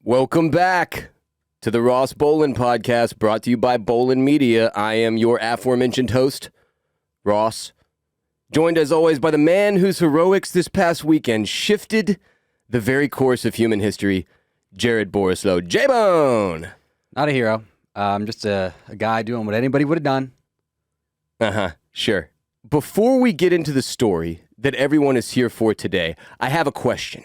Welcome back to the Ross Bolen podcast, brought to you by Bolen Media. I am your aforementioned host, Ross, joined as always by the man whose heroics this past weekend shifted the very course of human history, Jared Borislow. J-Bone! Not a hero. I'm just a guy doing what anybody would have done. Sure. Before we get into the story that everyone is here for today, I have a question.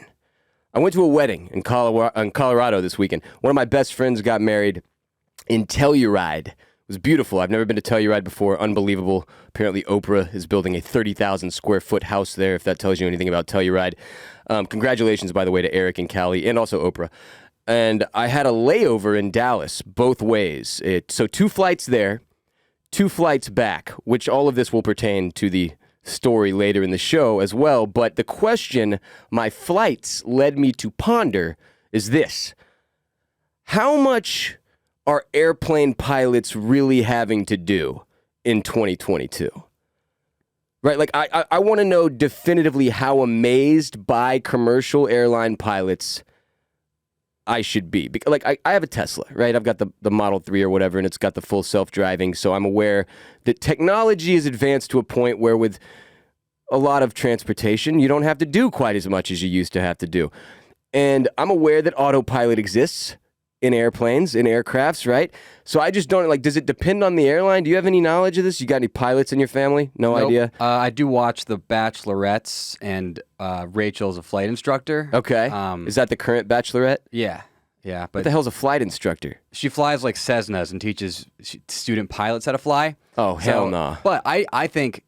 I went to a wedding in Colorado this weekend. One of my best friends got married in Telluride. It was beautiful. I've never been to Telluride before. Unbelievable. Apparently Oprah is building a 30,000 square foot house there, if that tells you anything about Telluride. Congratulations, by the way, to Eric and Callie, and also Oprah. And I had a layover in Dallas both ways. So 2 flights there, 2 flights back, which all of this will pertain to the story later in the show as well. But the question my flights led me to ponder is this: how much are airplane pilots really having to do in 2022? Right? Like, I want to know definitively how amazed by commercial airline pilots I should be. Like, I have a Tesla, right? I've got the Model 3 or whatever, and it's got the full self-driving, so I'm aware that technology is advanced to a point where with a lot of transportation, you don't have to do quite as much as you used to have to do. And I'm aware that autopilot exists in airplanes, in aircrafts, right? So I just don't, like, does it depend on the airline? Do you have any knowledge of this? You got any pilots in your family? No idea? I do watch The Bachelorettes, and Rachel's a flight instructor. Okay. Is that the current Bachelorette? Yeah. What But the hell's a flight instructor? she flies like Cessnas and teaches student pilots how to fly. Oh, hell no. But I think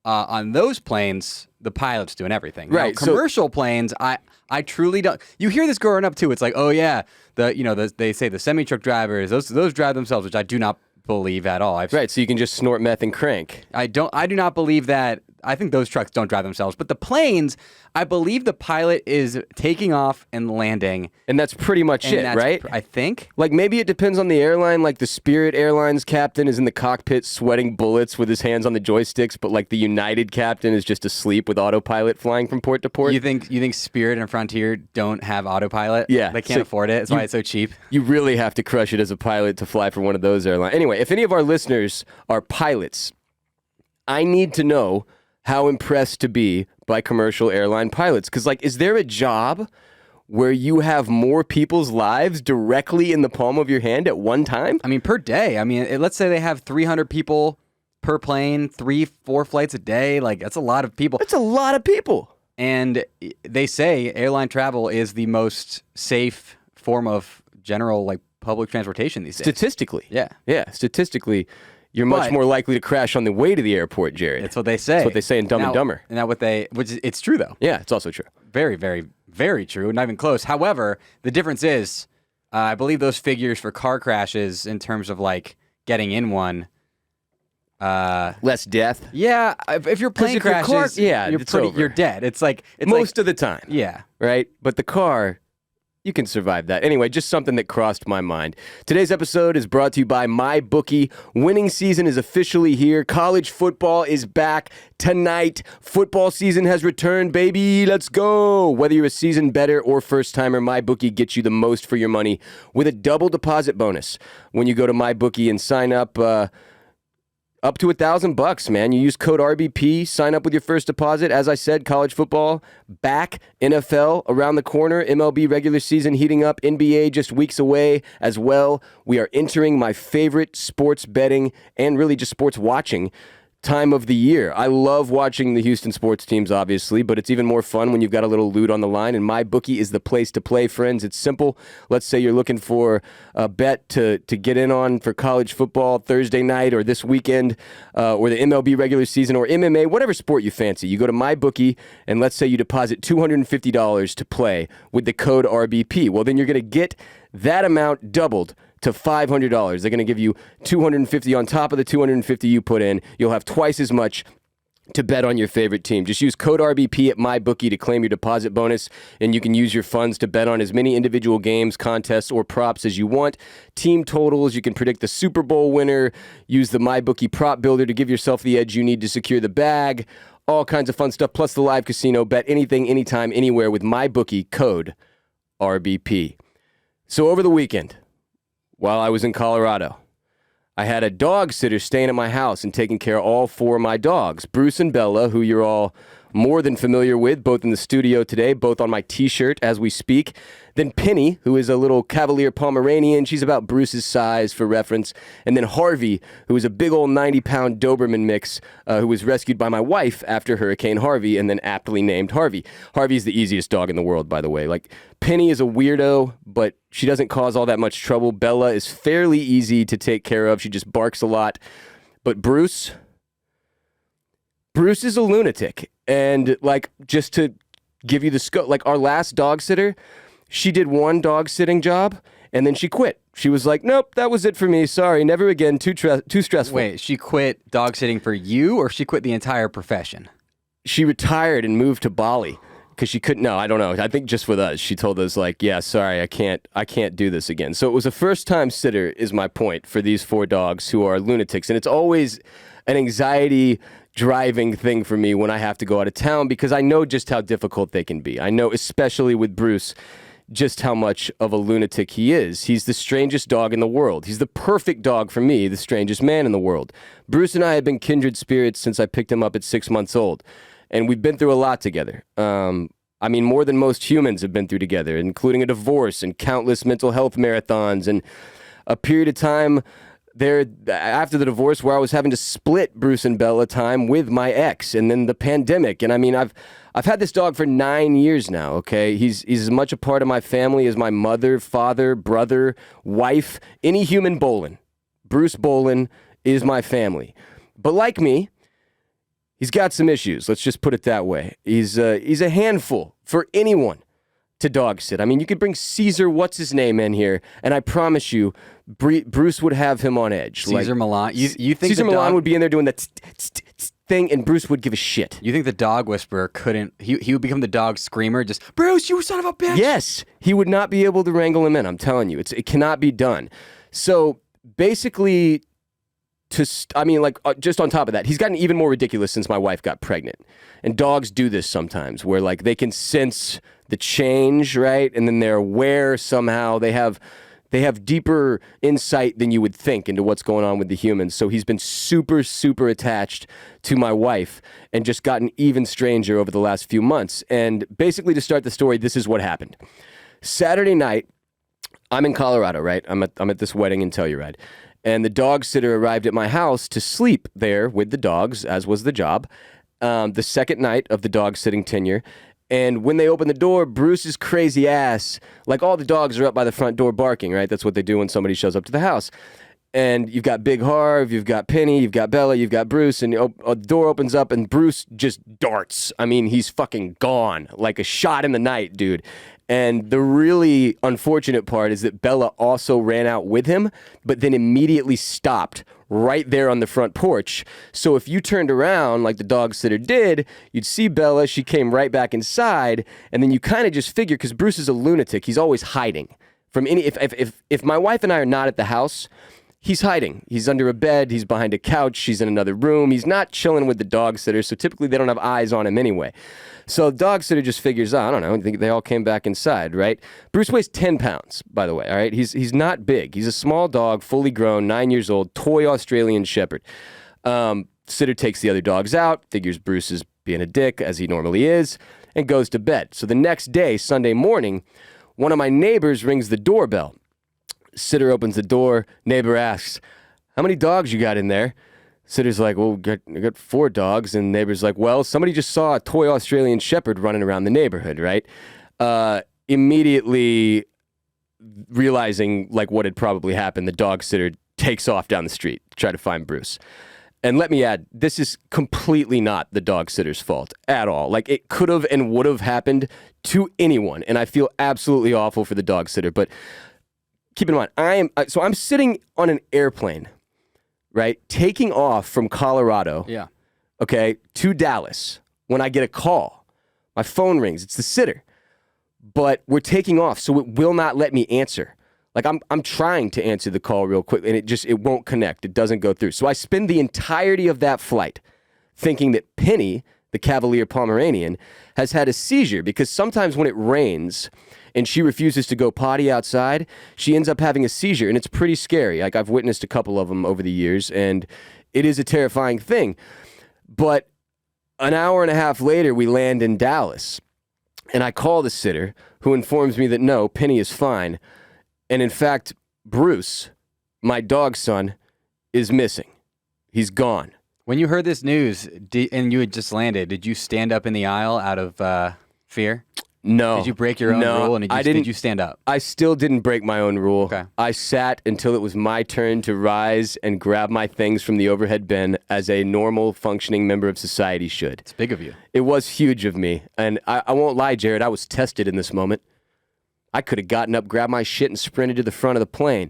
on those planes, the pilot's doing everything. Right. Now, commercial planes, I truly don't. You hear this growing up too. It's like, oh yeah, they say the semi-truck drivers, those drive themselves, which I do not believe at all. Right, so you can just snort meth and crank. I do not believe that. I think those trucks don't drive themselves. But the planes, I believe the pilot is taking off and landing. And that's pretty much it, right? I think. Like, maybe it depends on the airline. Like, the Spirit Airlines captain is in the cockpit sweating bullets with his hands on the joysticks, but, like, the United captain is just asleep with autopilot flying from port to port. You think Spirit and Frontier don't have autopilot? Yeah. They can't afford it. That's why it's so cheap. You really have to crush it as a pilot to fly for one of those airlines. Anyway, if any of our listeners are pilots, I need to know how impressed to be by commercial airline pilots. Because, like, is there a job where you have more people's lives directly in the palm of your hand at one time? I mean, per day. I mean, let's say they have 300 people per plane, 3-4 flights a day. Like, that's a lot of people. That's a lot of people. And they say airline travel is the most safe form of general, like, public transportation these days. Statistically. Yeah. Yeah, statistically. You're much more likely to crash on the way to the airport, Jared. That's what they say. That's what they say in Dumb and Dumber. And it's true, though. Yeah, it's also true. Very, very, very true. Not even close. However, the difference is, I believe those figures for car crashes in terms of, like, getting in one. Less death? Yeah, if your plane crashes, you're dead. It's most of the time. Yeah. Right? But the car, you can survive that. Anyway, just something that crossed my mind. Today's episode is brought to you by MyBookie. Winning season is officially here. College football is back tonight. Football season has returned, baby. Let's go. Whether you're a seasoned bettor or first-timer, MyBookie gets you the most for your money with a double deposit bonus. When you go to MyBookie and sign up to $1,000, man. You use code RBP, sign up with your first deposit. As I said, college football back, NFL around the corner, MLB regular season heating up, NBA just weeks away as well. We are entering my favorite sports betting and really just sports watching time of the year. I love watching the Houston sports teams, obviously, but it's even more fun when you've got a little loot on the line, and MyBookie is the place to play, friends. It's simple. Let's say you're looking for a bet to get in on for college football Thursday night or this weekend, or the MLB regular season or MMA, whatever sport you fancy. You go to MyBookie, and let's say you deposit $250 to play with the code RBP. Well, then you're going to get that amount doubled to $500. They're going to give you $250 on top of the $250 you put in. You'll have twice as much to bet on your favorite team. Just use code RBP at MyBookie to claim your deposit bonus, and you can use your funds to bet on as many individual games, contests, or props as you want. Team totals, you can predict the Super Bowl winner, use the MyBookie prop builder to give yourself the edge you need to secure the bag. All kinds of fun stuff, plus the live casino. Bet anything, anytime, anywhere with MyBookie code RBP. So over the weekend, while I was in Colorado, I had a dog sitter staying at my house and taking care of all 4 of my dogs, Bruce and Bella, who you're all more than familiar with, both in the studio today, both on my t-shirt as we speak. Then Penny, who is a little Cavalier Pomeranian. She's about Bruce's size for reference. And then Harvey, who is a big old 90-pound Doberman mix who was rescued by my wife after Hurricane Harvey and then aptly named Harvey. Harvey's the easiest dog in the world, by the way. Like, Penny is a weirdo, but she doesn't cause all that much trouble. Bella is fairly easy to take care of. She just barks a lot. But Bruce is a lunatic. And, like, just to give you the scope, like, our last dog sitter, she did one dog sitting job, and then she quit. She was like, nope, that was it for me. Sorry, never again. Too stressful. Wait, she quit dog sitting for you, or she quit the entire profession? She retired and moved to Bali because she couldn't. No, I don't know. I think just with us, she told us, like, yeah, sorry, I can't do this again. So it was a first-time sitter, is my point, for these 4 dogs who are lunatics. And it's always an anxiety driving thing for me when I have to go out of town because I know just how difficult they can be. I know, especially with Bruce, just how much of a lunatic he is. He's the strangest dog in the world. He's the perfect dog for me, the strangest man in the world. Bruce and I have been kindred spirits since I picked him up at 6 months old, and we've been through a lot together. I mean, more than most humans have been through together, including a divorce and countless mental health marathons and a period of time there after the divorce where I was having to split Bruce and Bella time with my ex, and then the pandemic. And I mean, I've had this dog for 9 years now, okay? He's as much a part of my family as my mother, father, brother, wife, any human Bolen. Bruce Bolen is my family. But like me, he's got some issues. Let's just put it that way. He's a handful for anyone to dog sit. I mean, you could bring Caesar, what's his name, in here, and I promise you, Bruce would have him on edge. Caesar Milan. You think Caesar Milan would be in there doing that thing, and Bruce would give a shit. You think the dog whisperer couldn't? He would become the dog screamer. Just Bruce, you son of a bitch. Yes, he would not be able to wrangle him in. I'm telling you, it cannot be done. So basically, just on top of that, he's gotten even more ridiculous since my wife got pregnant. And dogs do this sometimes, where like they can sense the change, right? And then they're aware somehow. They have deeper insight than you would think into what's going on with the humans. So he's been super, super attached to my wife and just gotten even stranger over the last few months. And basically, to start the story, this is what happened. Saturday night, I'm in Colorado, right? I'm at this wedding in Telluride. And the dog sitter arrived at my house to sleep there with the dogs, as was the job, the second night of the dog sitting tenure. And when they open the door, Bruce's crazy ass, like all the dogs are up by the front door barking, right? That's what they do when somebody shows up to the house. And you've got Big Harv, you've got Penny, you've got Bella, you've got Bruce, and the door opens up and Bruce just darts. I mean, he's fucking gone, like a shot in the night, dude. And the really unfortunate part is that Bella also ran out with him, but then immediately stopped right there on the front porch. So if you turned around like the dog sitter did, you'd see Bella. She came right back inside, and then you kind of just figure, because Bruce is a lunatic, he's always hiding from any. If my wife and I are not at the house, he's hiding. He's under a bed. He's behind a couch. He's in another room. He's not chilling with the dog sitter, so typically they don't have eyes on him anyway. So the dog sitter just figures, I don't know, I think they all came back inside, right? Bruce weighs 10 pounds, by the way, all right? He's not big. He's a small dog, fully grown, 9 years old, toy Australian Shepherd. Sitter takes the other dogs out, figures Bruce is being a dick, as he normally is, and goes to bed. So the next day, Sunday morning, one of my neighbors rings the doorbell. Sitter opens the door. Neighbor asks, how many dogs you got in there? Sitter's like, well, I got 4 dogs. And neighbor's like, well, somebody just saw a toy Australian Shepherd running around the neighborhood, right? Immediately realizing like what had probably happened, the dog sitter takes off down the street to try to find Bruce. And let me add, this is completely not the dog sitter's fault at all. Like, it could have and would have happened to anyone. And I feel absolutely awful for the dog sitter. But keep in mind, I'm sitting on an airplane, right, taking off from Colorado, okay, to Dallas when I get a call. My phone rings. It's the sitter. But we're taking off, so it will not let me answer. Like, I'm trying to answer the call real quick, and it won't connect. It doesn't go through. So I spend the entirety of that flight thinking that Penny, the Cavalier Pomeranian, has had a seizure because sometimes when it rains and she refuses to go potty outside, she ends up having a seizure, and it's pretty scary. Like, I've witnessed a couple of them over the years, and it is a terrifying thing. But an hour and a half later, we land in Dallas, and I call the sitter, who informs me that no, Penny is fine. And in fact, Bruce, my dog son, is missing. He's gone. When you heard this news and you had just landed, did you stand up in the aisle out of fear? No. Did you break your own rule, and did you stand up? I still didn't break my own rule. Okay. I sat until it was my turn to rise and grab my things from the overhead bin as a normal, functioning member of society should. It's big of you. It was huge of me. And I won't lie, Jared, I was tested in this moment. I could have gotten up, grabbed my shit, and sprinted to the front of the plane.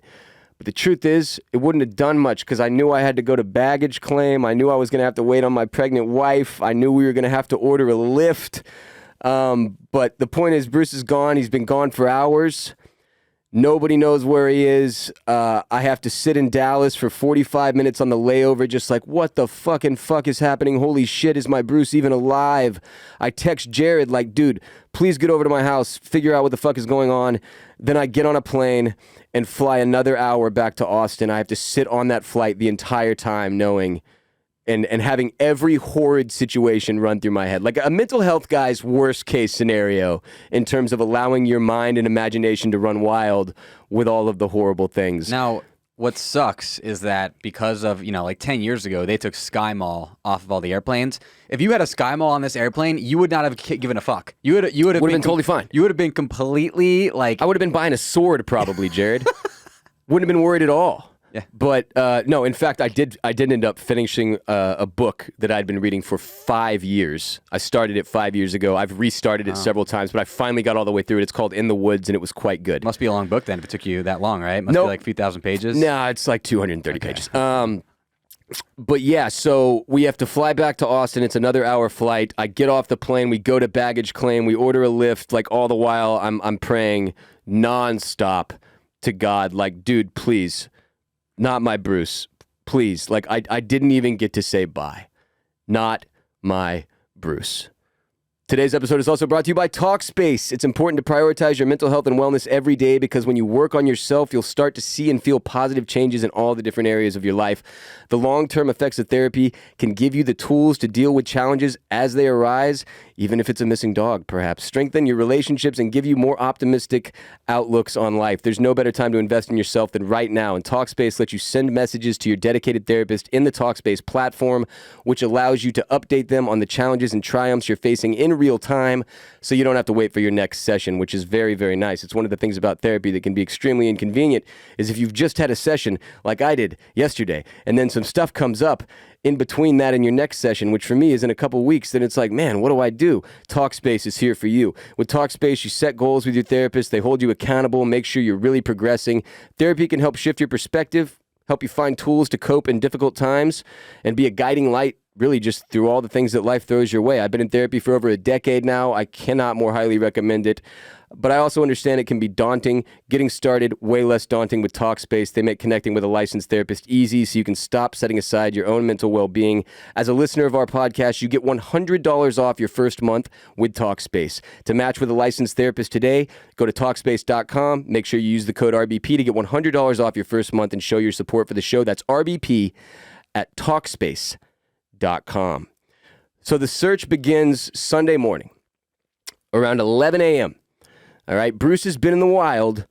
But the truth is, it wouldn't have done much because I knew I had to go to baggage claim. I knew I was going to have to wait on my pregnant wife. I knew we were going to have to order a lift. But the point is, Bruce is gone. He's been gone for hours. Nobody knows where he is. I have to sit in Dallas for 45 minutes on the layover, just like, what the fucking fuck is happening? Holy shit, is my Bruce even alive? I text Jared like, dude, please get over to my house, figure out what the fuck is going on. Then I get on a plane and fly another hour back to Austin. I have to sit on that flight the entire time knowing and having every horrid situation run through my head. Like a mental health guy's worst case scenario in terms of allowing your mind and imagination to run wild with all of the horrible things. Now, what sucks is that because of, like 10 years ago, they took SkyMall off of all the airplanes. If you had a SkyMall on this airplane, you would not have given a fuck. You would have been totally fine. You would have been completely like... I would have been buying a sword probably, Jared. Wouldn't have been worried at all. Yeah. But no, in fact, I did end up finishing a book that I'd been reading for 5 years. I started it 5 years ago. I've restarted it several times, but I finally got all the way through it. It's called In the Woods, and it was quite good. Must be a long book then if it took you that long, right? Must be like a few thousand pages. Nah, it's like 230 pages. But yeah, so we have to fly back to Austin. It's another hour flight. I get off the plane. We go to baggage claim. We order a lift. Like all the while, I'm praying nonstop to God. Like, dude, please. Not my Bruce, please. Like, I didn't even get to say bye. Not my Bruce. Today's episode is also brought to you by Talkspace. It's important to prioritize your mental health and wellness every day because when you work on yourself, you'll start to see and feel positive changes in all the different areas of your life. The long-term effects of therapy can give you the tools to deal with challenges as they arise, even if it's a missing dog, perhaps. Strengthen your relationships and give you more optimistic outlooks on life. There's no better time to invest in yourself than right now, and Talkspace lets you send messages to your dedicated therapist in the Talkspace platform, which allows you to update them on the challenges and triumphs you're facing in real time, so you don't have to wait for your next session, which is very, very nice. It's one of the things about therapy that can be extremely inconvenient, is if you've just had a session like I did yesterday, and then some stuff comes up in between that and your next session, which for me is in a couple weeks, then it's like, man, what do I do? Talkspace is here for you. With Talkspace, you set goals with your therapist. They hold you accountable, make sure you're really progressing. Therapy can help shift your perspective, help you find tools to cope in difficult times, and be a guiding light really just through all the things that life throws your way. I've been in therapy for over a decade now. I cannot more highly recommend it. But I also understand it can be daunting. Getting started, way less daunting with Talkspace. They make connecting with a licensed therapist easy so you can stop setting aside your own mental well-being. As a listener of our podcast, you get $100 off your first month with Talkspace. To match with a licensed therapist today, go to Talkspace.com. Make sure you use the code RBP to get $100 off your first month and show your support for the show. That's RBP at Talkspace.com. So the search begins Sunday morning around 11 a.m. All right, Bruce has been in the wild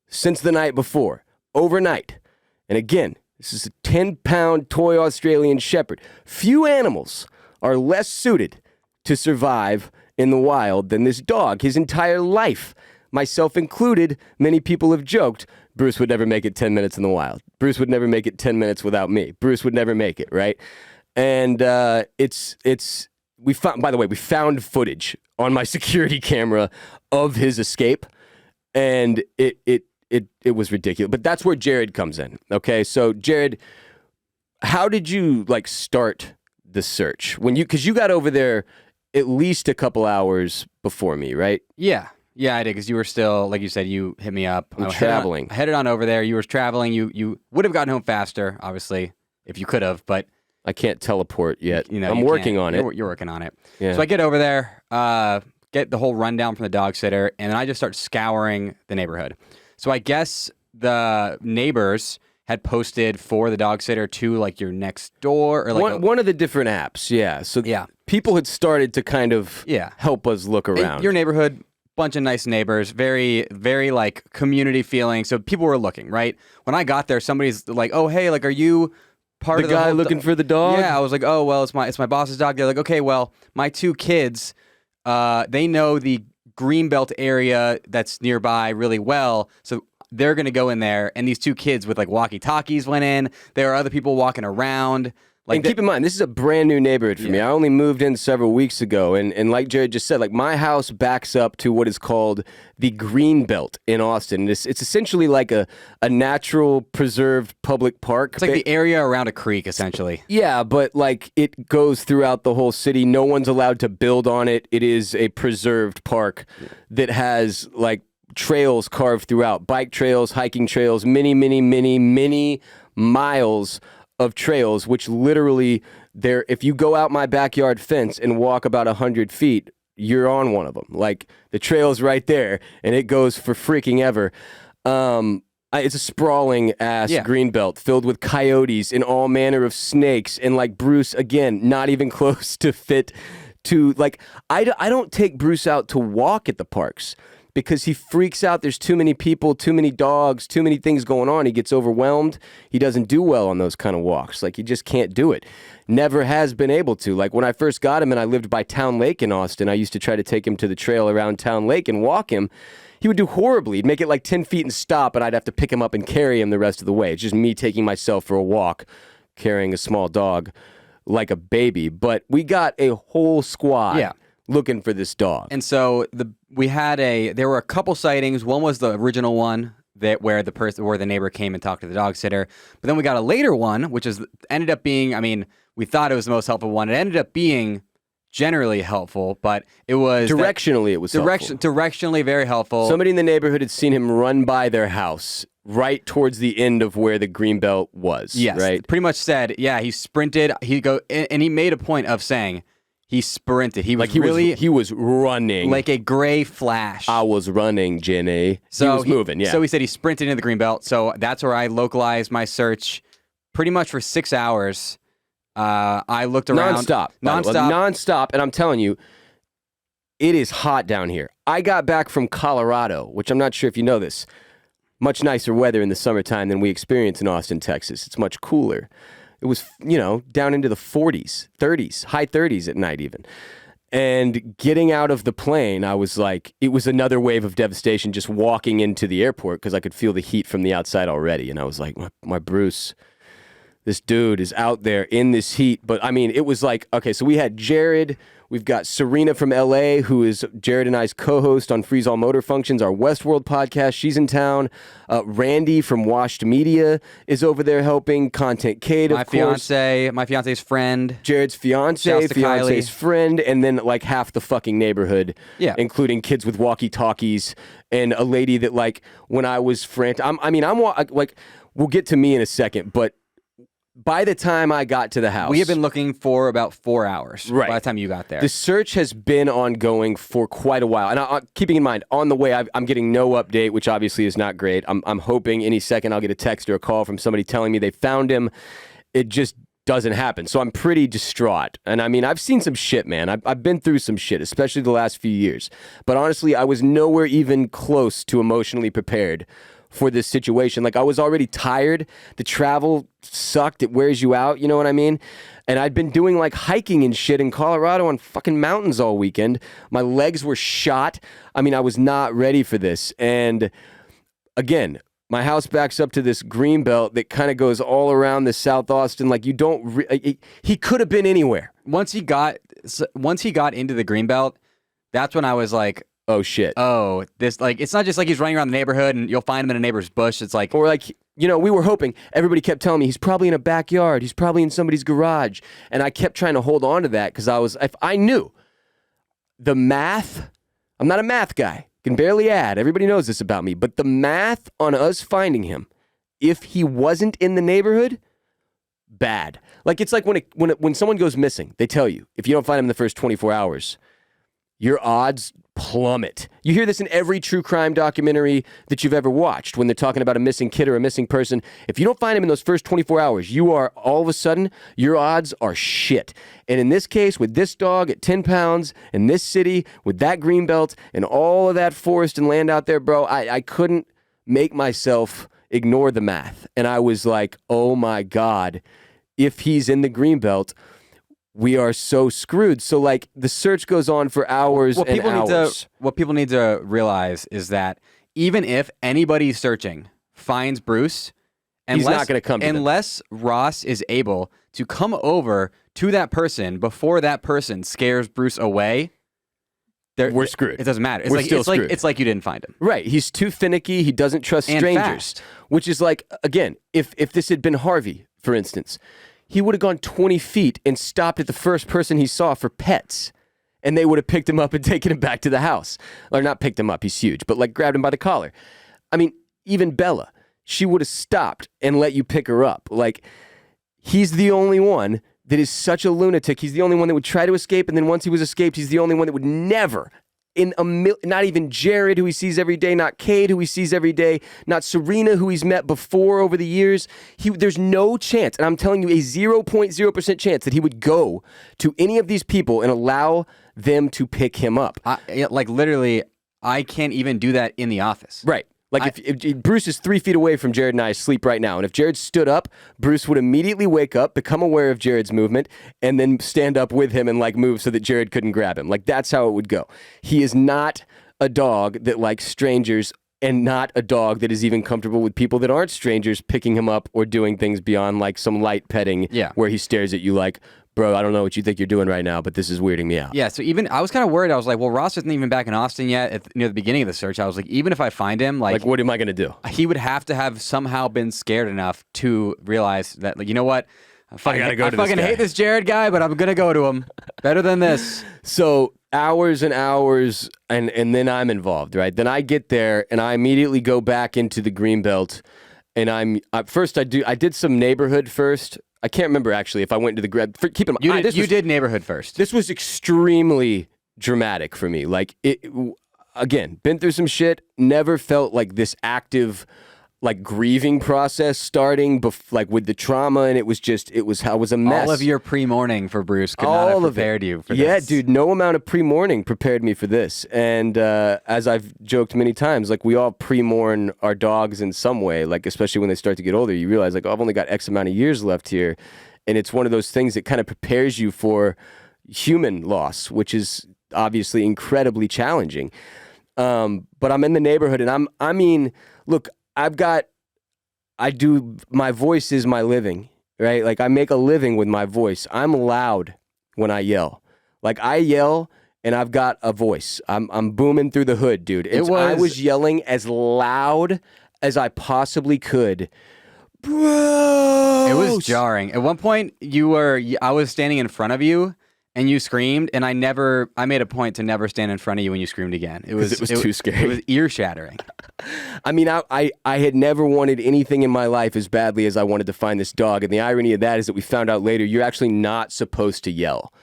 since the night before, overnight. And again, this is a 10-pound toy Australian Shepherd. Few animals are less suited to survive in the wild than this dog. His entire life, myself included, many people have joked, Bruce would never make it 10 minutes in the wild. Bruce would never make it 10 minutes without me. Bruce would never make it, right? And we found footage on my security camera of his escape, and it was ridiculous. But that's where Jared comes in. Okay, so Jared, how did you start the search because you got over there at least a couple hours before me, right? Yeah, I did because you were still, like you said, you hit me up. I'm traveling. I headed on over there. You were traveling. You would have gotten home faster, obviously, if you could have, but I can't teleport yet. You know, I'm you working can't. on it. You're working on it. Yeah. So I get over there, get the whole rundown from the dog sitter, and then I just start scouring the neighborhood. So I guess the neighbors had posted for the dog sitter to like your next door or like one of the different apps. Yeah. So Yeah. people had started to kind of help us look around. your neighborhood. Bunch of nice neighbors, very, very like community feeling. So people were looking, right? When I got there, somebody's like, "Oh, hey, like, are you part the of the guy whole looking for the dog?" Yeah, I was like, "Oh, well, it's my boss's dog." They're like, "Okay, well, my two kids, they know the Greenbelt area that's nearby really well, so they're gonna go in there." And these two kids with like walkie-talkies went in. There are other people walking around. Like, and keep in mind, this is a brand new neighborhood for me. I only moved in several weeks ago, and like Jared just said, like my house backs up to what is called the Greenbelt in Austin. It's essentially like a natural preserved public park. It's like the area around a creek, essentially. Yeah, but like it goes throughout the whole city. No one's allowed to build on it. It is a preserved park that has like trails carved throughout, bike trails, hiking trails, many miles of trails, which literally there, if you go out my backyard fence and walk about 100 feet, you're on one of them. Like the trail's right there and it goes for freaking ever. It's a sprawling ass greenbelt filled with coyotes and all manner of snakes. And like Bruce, again, not even close to fit to like, I don't take Bruce out to walk at the parks because he freaks out. There's too many people, too many dogs, too many things going on. He gets overwhelmed. He doesn't do well on those kind of walks. Like, he just can't do it. Never has been able to. Like, when I first got him and I lived by Town Lake in Austin, I used to try to take him to the trail around Town Lake and walk him. He would do horribly. He'd make it like 10 feet and stop, and I'd have to pick him up and carry him the rest of the way. It's just me taking myself for a walk, carrying a small dog like a baby. But we got a whole squad looking for this dog. And so there were a couple sightings. One was the original one where the neighbor came and talked to the dog sitter. But then we got a later one, which ended up being, I mean, we thought it was the most helpful one. It ended up being generally helpful, but it was directionally helpful. Directionally very helpful. Somebody in the neighborhood had seen him run by their house right towards the end of where the Greenbelt was. Yes, right? Pretty much said, he sprinted. And he made a point of saying he sprinted. He was he was running like a gray flash. I was running, Jenny. So he was moving. Yeah. So he said he sprinted into the Greenbelt. So that's where I localized my search, pretty much for 6 hours. I looked around nonstop, and I'm telling you, it is hot down here. I got back from Colorado, which I'm not sure if you know this. Much nicer weather in the summertime than we experience in Austin, Texas. It's much cooler. It was, down into the 40s, 30s, high 30s at night even. And getting out of the plane, I was like, it was another wave of devastation just walking into the airport because I could feel the heat from the outside already. And I was like, my Bruce, this dude is out there in this heat. But I mean, it was like, okay, so we had Jared, we've got Serena from LA, who is Jared and I's co-host on Freeze All Motor Functions, our Westworld podcast. She's in town. Randy from Washed Media is over there helping. Content Kate, of course. My fiance's friend. Jared's fiance's friend, and then like half the fucking neighborhood, including kids with walkie-talkies and a lady that like, when I was frantic, we'll get to me in a second, but by the time I got to the house... We have been looking for about 4 hours by the time you got there. The search has been ongoing for quite a while. And keeping in mind, on the way, I'm getting no update, which obviously is not great. I'm hoping any second I'll get a text or a call from somebody telling me they found him. It just doesn't happen. So I'm pretty distraught. And I mean, I've seen some shit, man. I've been through some shit, especially the last few years. But honestly, I was nowhere even close to emotionally prepared for this situation. Like, I was already tired. The travel sucked. It wears you out. You know what I mean? And I'd been doing like hiking and shit in Colorado on fucking mountains all weekend. My legs were shot. I mean, I was not ready for this. And again, my house backs up to this greenbelt that kind of goes all around the South Austin. Like, you don't, he could have been anywhere. Once he got into the greenbelt, that's when I was like, oh shit. Oh, this, like, it's not just like he's running around the neighborhood and you'll find him in a neighbor's bush. It's like, or like, we were hoping, everybody kept telling me he's probably in a backyard. He's probably in somebody's garage. And I kept trying to hold on to that because if I knew the math, I'm not a math guy, can barely add. Everybody knows this about me, but the math on us finding him, if he wasn't in the neighborhood, bad. Like it's like when someone goes missing, they tell you if you don't find them in the first 24 hours, your odds plummet. You hear this in every true crime documentary that you've ever watched when they're talking about a missing kid or a missing person. If you don't find him in those first 24 hours, you are all of a sudden, your odds are shit. And in this case, with this dog at 10 pounds in this city with that green belt and all of that forest and land out there, bro, I couldn't make myself ignore the math. And I was like, oh my God, if he's in the green belt, we are so screwed. So like the search goes on for hours and hours. What people need to realize is that even if anybody searching finds Bruce, he's not going to come to them. Unless Ross is able to come over to that person before that person scares Bruce away, we're screwed. It doesn't matter. It's like you didn't find him. Right. He's too finicky. He doesn't trust strangers. Which is like, again, if this had been Harvey, for instance, he would have gone 20 feet and stopped at the first person he saw for pets. And they would have picked him up and taken him back to the house. Or not picked him up, he's huge, but like grabbed him by the collar. I mean, even Bella, she would have stopped and let you pick her up. Like, he's the only one that is such a lunatic. He's the only one that would try to escape, and then once he was escaped, he's the only one that would never, not even Jared, who he sees every day, not Cade, who he sees every day, not Serena, who he's met before over the years. There's no chance, and I'm telling you, a 0.0% chance that he would go to any of these people and allow them to pick him up. Like, literally, I can't even do that in the office. Right. Like, if Bruce is 3 feet away from Jared and I asleep right now, and if Jared stood up, Bruce would immediately wake up, become aware of Jared's movement, and then stand up with him and, like, move so that Jared couldn't grab him. Like, that's how it would go. He is not a dog that likes strangers, and not a dog that is even comfortable with people that aren't strangers picking him up or doing things beyond, like, some light petting where he stares at you like, bro, I don't know what you think you're doing right now, but this is weirding me out. Yeah, so even, I was kind of worried. I was like, well, Ross isn't even back in Austin yet near the beginning of the search. I was like, even if I find him, like what am I going to do? He would have to have somehow been scared enough to realize that, like, you know what? I fucking hate this Jared guy, but I'm going to go to him. Better than this. So hours and hours, and then I'm involved, right? Then I get there, and I immediately go back into the Greenbelt, and I did some neighborhood first. I can't remember, actually, if I went to the grab. Keep in mind, you did neighborhood first. This was extremely dramatic for me. Like, again, been through some shit, never felt like this active, like, grieving process starting, like, with the trauma, and I was a mess. All of your pre-mourning for Bruce could not have prepared you for this. Yeah, dude, no amount of pre-mourning prepared me for this. And as I've joked many times, like, we all pre-mourn our dogs in some way, like, especially when they start to get older. You realize, like, oh, I've only got X amount of years left here. And it's one of those things that kind of prepares you for human loss, which is obviously incredibly challenging. But I'm in the neighborhood, and look, my voice is my living, right? Like, I make a living with my voice. I'm loud when I yell. Like, I yell and I've got a voice. I'm booming through the hood, dude. I was yelling as loud as I possibly could. Bro! It was jarring. At one point, I was standing in front of you, and you screamed, and I made a point to never stand in front of you when you screamed again. It was too scary. It was ear-shattering. I mean, I had never wanted anything in my life as badly as I wanted to find this dog, and the irony of that is that we found out later you're actually not supposed to yell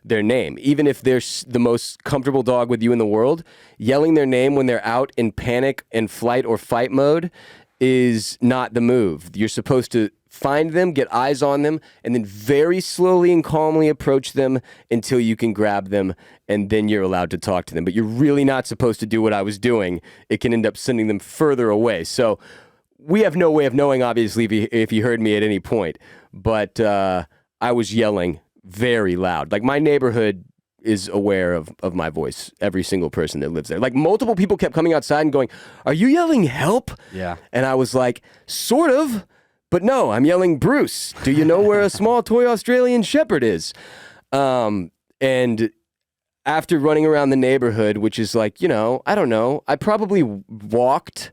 their name. Even if they're the most comfortable dog with you in the world, yelling their name when they're out in panic and flight or fight mode is not the move. You're supposed to find them, get eyes on them, and then very slowly and calmly approach them until you can grab them, and then you're allowed to talk to them. But you're really not supposed to do what I was doing. It can end up sending them further away. So we have no way of knowing, obviously, if you heard me at any point. But I was yelling very loud. Like, my neighborhood is aware of my voice, every single person that lives there. Like, multiple people kept coming outside and going, "Are you yelling help?" Yeah. And I was like, sort of. But no, I'm yelling, "Bruce, do you know where a small toy Australian Shepherd is?" And after running around the neighborhood, which is like, I don't know, I probably walked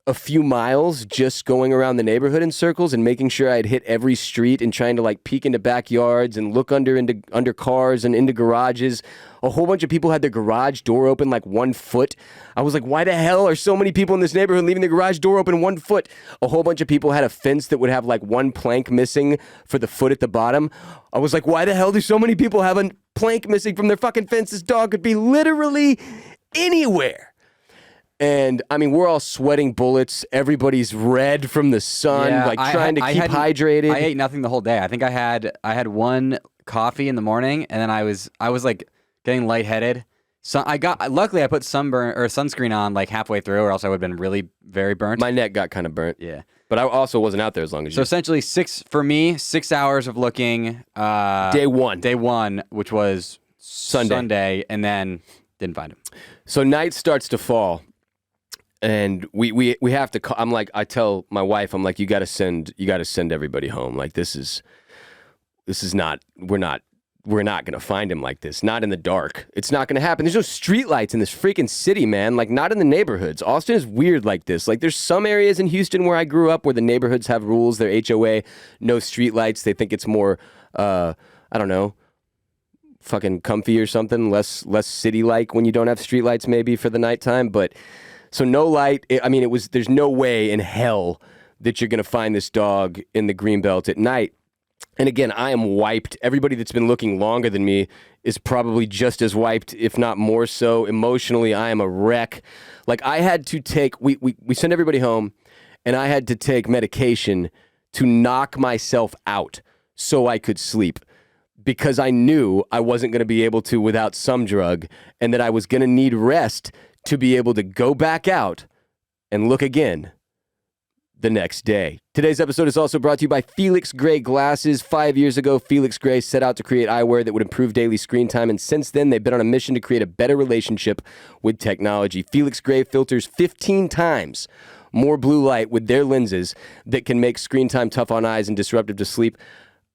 a few miles just going around the neighborhood in circles and making sure I had hit every street and trying to like peek into backyards and look under cars and into garages. A whole bunch of people had their garage door open like 1 foot. I was like, why the hell are so many people in this neighborhood leaving the garage door open 1 foot? A whole bunch of people had a fence that would have like one plank missing for the foot at the bottom. I was like, why the hell do so many people have a plank missing from their fucking fence? This dog could be literally anywhere. And I mean, we're all sweating bullets. Everybody's red from the sun, trying to keep hydrated. I ate nothing the whole day. I think I had one coffee in the morning, and then I was like getting lightheaded. So luckily I put sunscreen on like halfway through, or else I would have been really very burnt. My neck got kind of burnt. Yeah, but I also wasn't out there as long as you. So essentially 6 hours of looking. Day one, which was Sunday, and then didn't find him. So night starts to fall. And we have to call, I'm like, I tell my wife, I'm like, you got to send everybody home. Like this is not, we're not going to find him like this. Not in the dark. It's not going to happen. There's no streetlights in this freaking city, man. Like not in the neighborhoods. Austin is weird like this. Like there's some areas in Houston where I grew up where the neighborhoods have rules. Their HOA, no streetlights. They think it's more, I don't know, fucking comfy or something. Less city-like when you don't have streetlights maybe for the nighttime. But so no light. There's no way in hell that you're going to find this dog in the Greenbelt at night. And again, I am wiped. Everybody that's been looking longer than me is probably just as wiped, if not more so. Emotionally, I am a wreck. Like I had to take, we send everybody home, and I had to take medication to knock myself out so I could sleep. Because I knew I wasn't going to be able to without some drug, and that I was going to need rest to be able to go back out and look again the next day. Today's episode is also brought to you by Felix Gray glasses. 5 years ago, Felix Gray set out to create eyewear that would improve daily screen time, and since then, they've been on a mission to create a better relationship with technology. Felix Gray filters 15 times more blue light with their lenses that can make screen time tough on eyes and disruptive to sleep.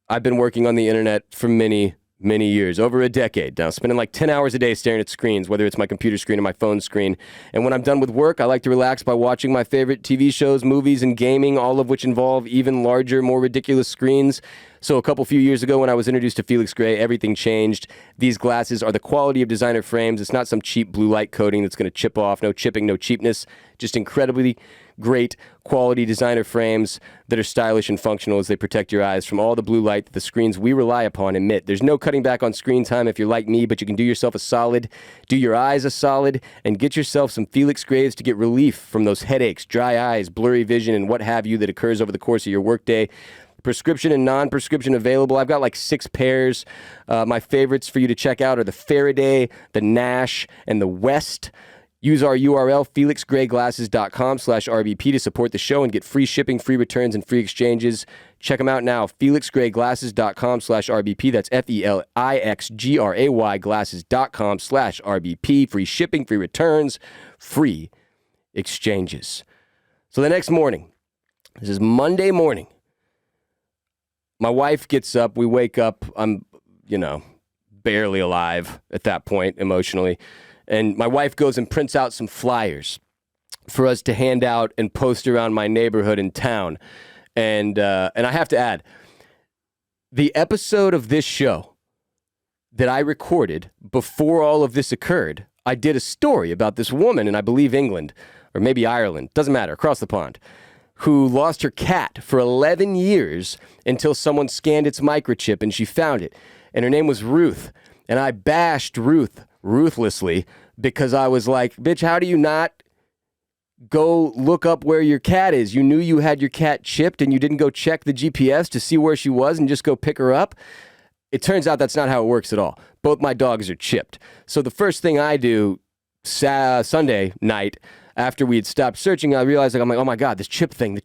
I've been working on the internet for many years, over a decade now, spending like 10 hours a day staring at screens, whether it's my computer screen or my phone screen. And when I'm done with work, I like to relax by watching my favorite TV shows, movies, and gaming, all of which involve even larger, more ridiculous screens. So a few years ago when I was introduced to Felix Gray, everything changed. These glasses are the quality of designer frames. It's not some cheap blue light coating that's going to chip off. No chipping, no cheapness. Just incredibly great quality designer frames that are stylish and functional as they protect your eyes from all the blue light that the screens we rely upon emit. There's no cutting back on screen time if you're like me, but you can do yourself a solid, do your eyes a solid, and get yourself some Felix Grays to get relief from those headaches, dry eyes, blurry vision, and what have you that occurs over the course of your workday. Prescription and non-prescription available. I've got like 6 pairs. My favorites for you to check out are the Faraday, the Nash, and the West. Use our URL, felixgrayglasses.com/RBP to support the show and get free shipping, free returns, and free exchanges. Check them out now, felixgrayglasses.com/RBP. That's FELIXGRAY glasses.com/RBP. Free shipping, free returns, free exchanges. So the next morning, this is Monday morning, my wife gets up, we wake up, I'm, barely alive at that point emotionally. And my wife goes and prints out some flyers for us to hand out and post around my neighborhood in town. And I have to add, the episode of this show that I recorded before all of this occurred, I did a story about this woman in, I believe, England, or maybe Ireland, doesn't matter, across the pond, who lost her cat for 11 years until someone scanned its microchip and she found it. And her name was Ruth. And I bashed Ruth ruthlessly because I was like, bitch, how do you not go look up where your cat is? You knew you had your cat chipped and you didn't go check the GPS to see where she was and just go pick her up? It turns out that's not how it works at all. Both my dogs are chipped. So the first thing I do Sunday night after we had stopped searching, I realized, I'm like, oh my God, the chip thing,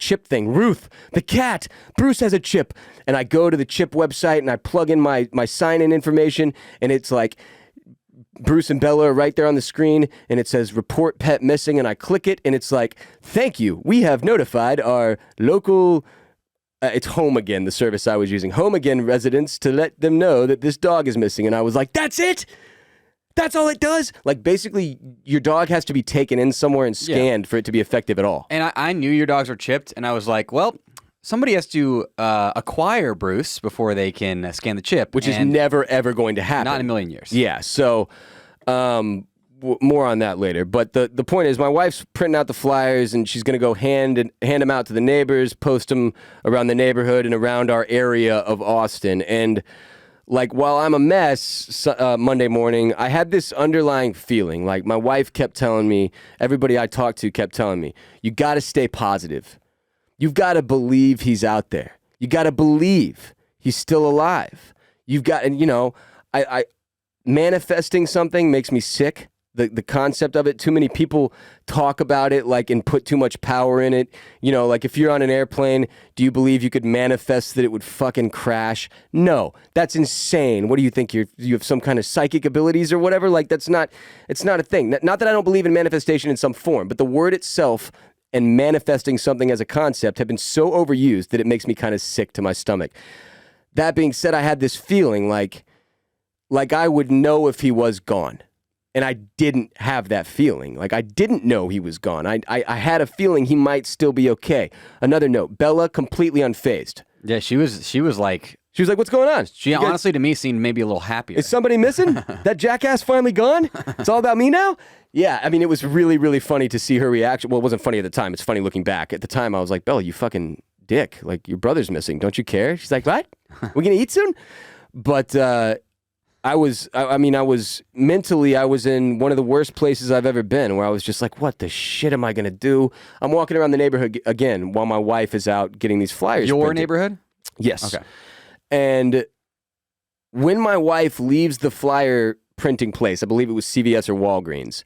Ruth, the cat, Bruce has a chip. And I go to the chip website and I plug in my sign-in information, and it's like, Bruce and Bella are right there on the screen, and it says report pet missing, and I click it, and it's like, thank you, we have notified our local, it's Home Again, the service I was using, Home Again residents to let them know that this dog is missing. And I was like, that's it? That's all it does? Like, basically, your dog has to be taken in somewhere and scanned for it to be effective at all. And I knew your dogs were chipped, and I was like, well, somebody has to acquire Bruce before they can scan the chip. Which is never, ever going to happen. Not in a million years. Yeah, so more on that later. But the point is, my wife's printing out the flyers, and she's going to go hand them out to the neighbors, post them around the neighborhood and around our area of Austin. And like, while I'm a mess Monday morning, I had this underlying feeling. Like, my wife kept telling me, everybody I talked to kept telling me, you got to stay positive. You've got to believe he's out there. You got to believe he's still alive. You've got, and you know, I manifesting something makes me sick. The concept of it, too many people talk about it like and put too much power in it. You know, like if you're on an airplane, do you believe you could manifest that it would fucking crash? No, that's insane. What do you think? You have some kind of psychic abilities or whatever? Like it's not a thing. Not that I don't believe in manifestation in some form, but the word itself and manifesting something as a concept have been so overused that it makes me kind of sick to my stomach. That being said, I had this feeling like I would know if he was gone. And I didn't have that feeling. Like, I didn't know he was gone. I had a feeling he might still be okay. Another note, Bella, completely unfazed. Yeah, she was like... She was like, what's going on? She honestly, to me, seemed maybe a little happier. Is somebody missing? That jackass finally gone? It's all about me now? Yeah, I mean, it was really, really funny to see her reaction. Well, it wasn't funny at the time. It's funny looking back. At the time, I was like, Bella, you fucking dick. Like, your brother's missing. Don't you care? She's like, what? We gonna eat soon? But... I was mentally in one of the worst places I've ever been, where I was just like, what the shit am I going to do? I'm walking around the neighborhood again while my wife is out getting these flyers Your printed. Neighborhood? Yes. Okay. And when my wife leaves the flyer printing place, I believe it was CVS or Walgreens,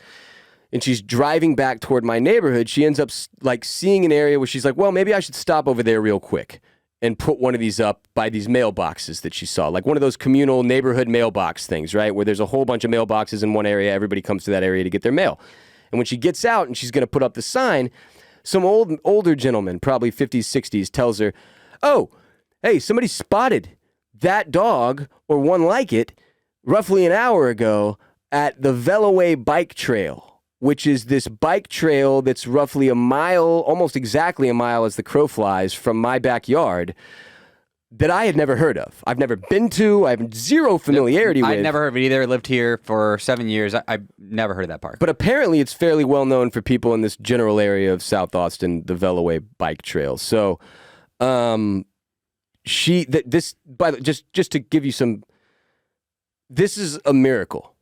and she's driving back toward my neighborhood, she ends up like seeing an area where she's like, well, maybe I should stop over there real quick and put one of these up by these mailboxes that she saw, like one of those communal neighborhood mailbox things, right? Where there's a whole bunch of mailboxes in one area. Everybody comes to that area to get their mail. And when she gets out and she's going to put up the sign, some older gentleman, probably 50s, 60s, tells her, oh, hey, somebody spotted that dog or one like it roughly an hour ago at the Velaway Bike Trail, which is this bike trail that's roughly a mile, almost exactly a mile as the crow flies from my backyard, that I had never heard of. I've never been to. I have zero familiarity with. I've never heard of it either. I lived here for 7 years. I've never heard of that park. But apparently it's fairly well known for people in this general area of South Austin, the Velaway Bike Trail. So just to give you some, this is a miracle.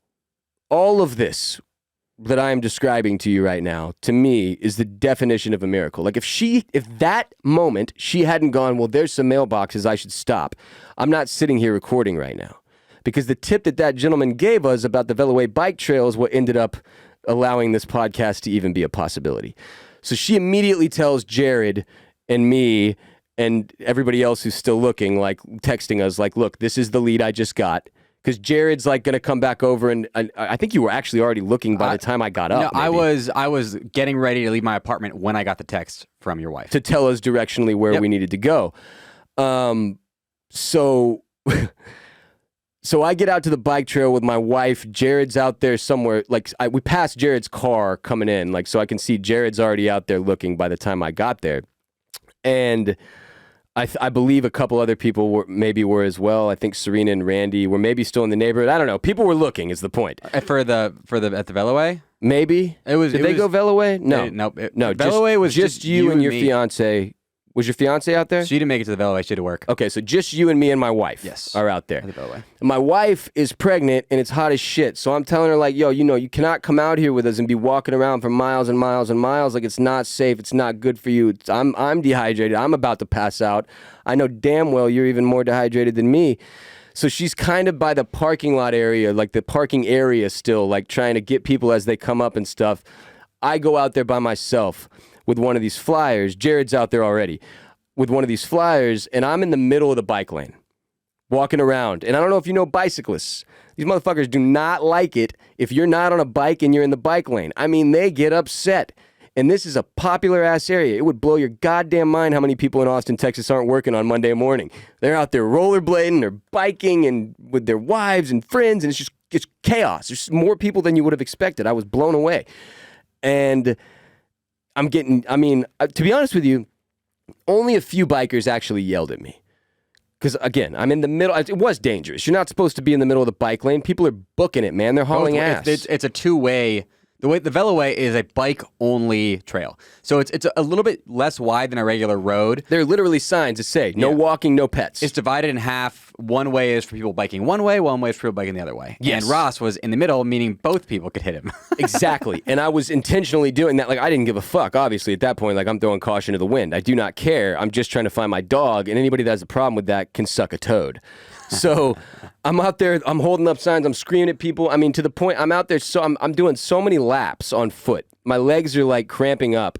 All of this that I am describing to you right now, to me, is the definition of a miracle. Like if that moment she hadn't gone, well, there's some mailboxes, I should stop. I'm not sitting here recording right now. Because the tip that gentleman gave us about the Velaway Bike Trail is what ended up allowing this podcast to even be a possibility. So she immediately tells Jared and me and everybody else who's still looking, like texting us, like, look, this is the lead I just got. Because Jared's like going to come back over, and I think you were actually already looking by the time I got up. No, I was getting ready to leave my apartment when I got the text from your wife to tell us directionally where we needed to go. So I get out to the bike trail with my wife. Jared's out there somewhere. Like we passed Jared's car coming in, like so I can see Jared's already out there looking by the time I got there, and I believe a couple other people were as well. I think Serena and Randy were maybe still in the neighborhood. I don't know. People were looking is the point. For the at the Velaway? Maybe. Did they go Velaway? No. No. Velaway was just you and your fiance. Was your fiance out there? She didn't make it to the Velaway. She had to work. Okay, so just you and me and my wife are out there. At the Velaway. My wife is pregnant and it's hot as shit. So I'm telling her like, yo, you cannot come out here with us and be walking around for miles and miles and miles. Like it's not safe. It's not good for you. I'm dehydrated. I'm about to pass out. I know damn well you're even more dehydrated than me. So she's kind of by the parking lot area, like the parking area still, like trying to get people as they come up and stuff. I go out there by myself with one of these flyers. Jared's out there already with one of these flyers, and I'm in the middle of the bike lane walking around. And I don't know if you know bicyclists. These motherfuckers do not like it if you're not on a bike and you're in the bike lane. I mean, they get upset. And this is a popular-ass area. It would blow your goddamn mind how many people in Austin, Texas aren't working on Monday morning. They're out there rollerblading, they're biking and with their wives and friends, and it's just it's chaos. There's more people than you would have expected. I was blown away. And to be honest with you, only a few bikers actually yelled at me. Because, again, I'm in the middle. It was dangerous. You're not supposed to be in the middle of the bike lane. People are booking it, man. They're hauling ass. It's a two-way. The Veloway is a bike-only trail. So it's a little bit less wide than a regular road. There are literally signs that say, no walking, no pets. It's divided in half. One way is for people biking one way is for people biking the other way. Yes. And Ross was in the middle, meaning both people could hit him. Exactly. And I was intentionally doing that. Like, I didn't give a fuck, obviously, at that point. Like, I'm throwing caution to the wind. I do not care. I'm just trying to find my dog, and anybody that has a problem with that can suck a toad. So I'm out there, I'm holding up signs, I'm screaming at people. I mean, to the point, I'm out there, so I'm doing so many laps on foot. My legs are like cramping up,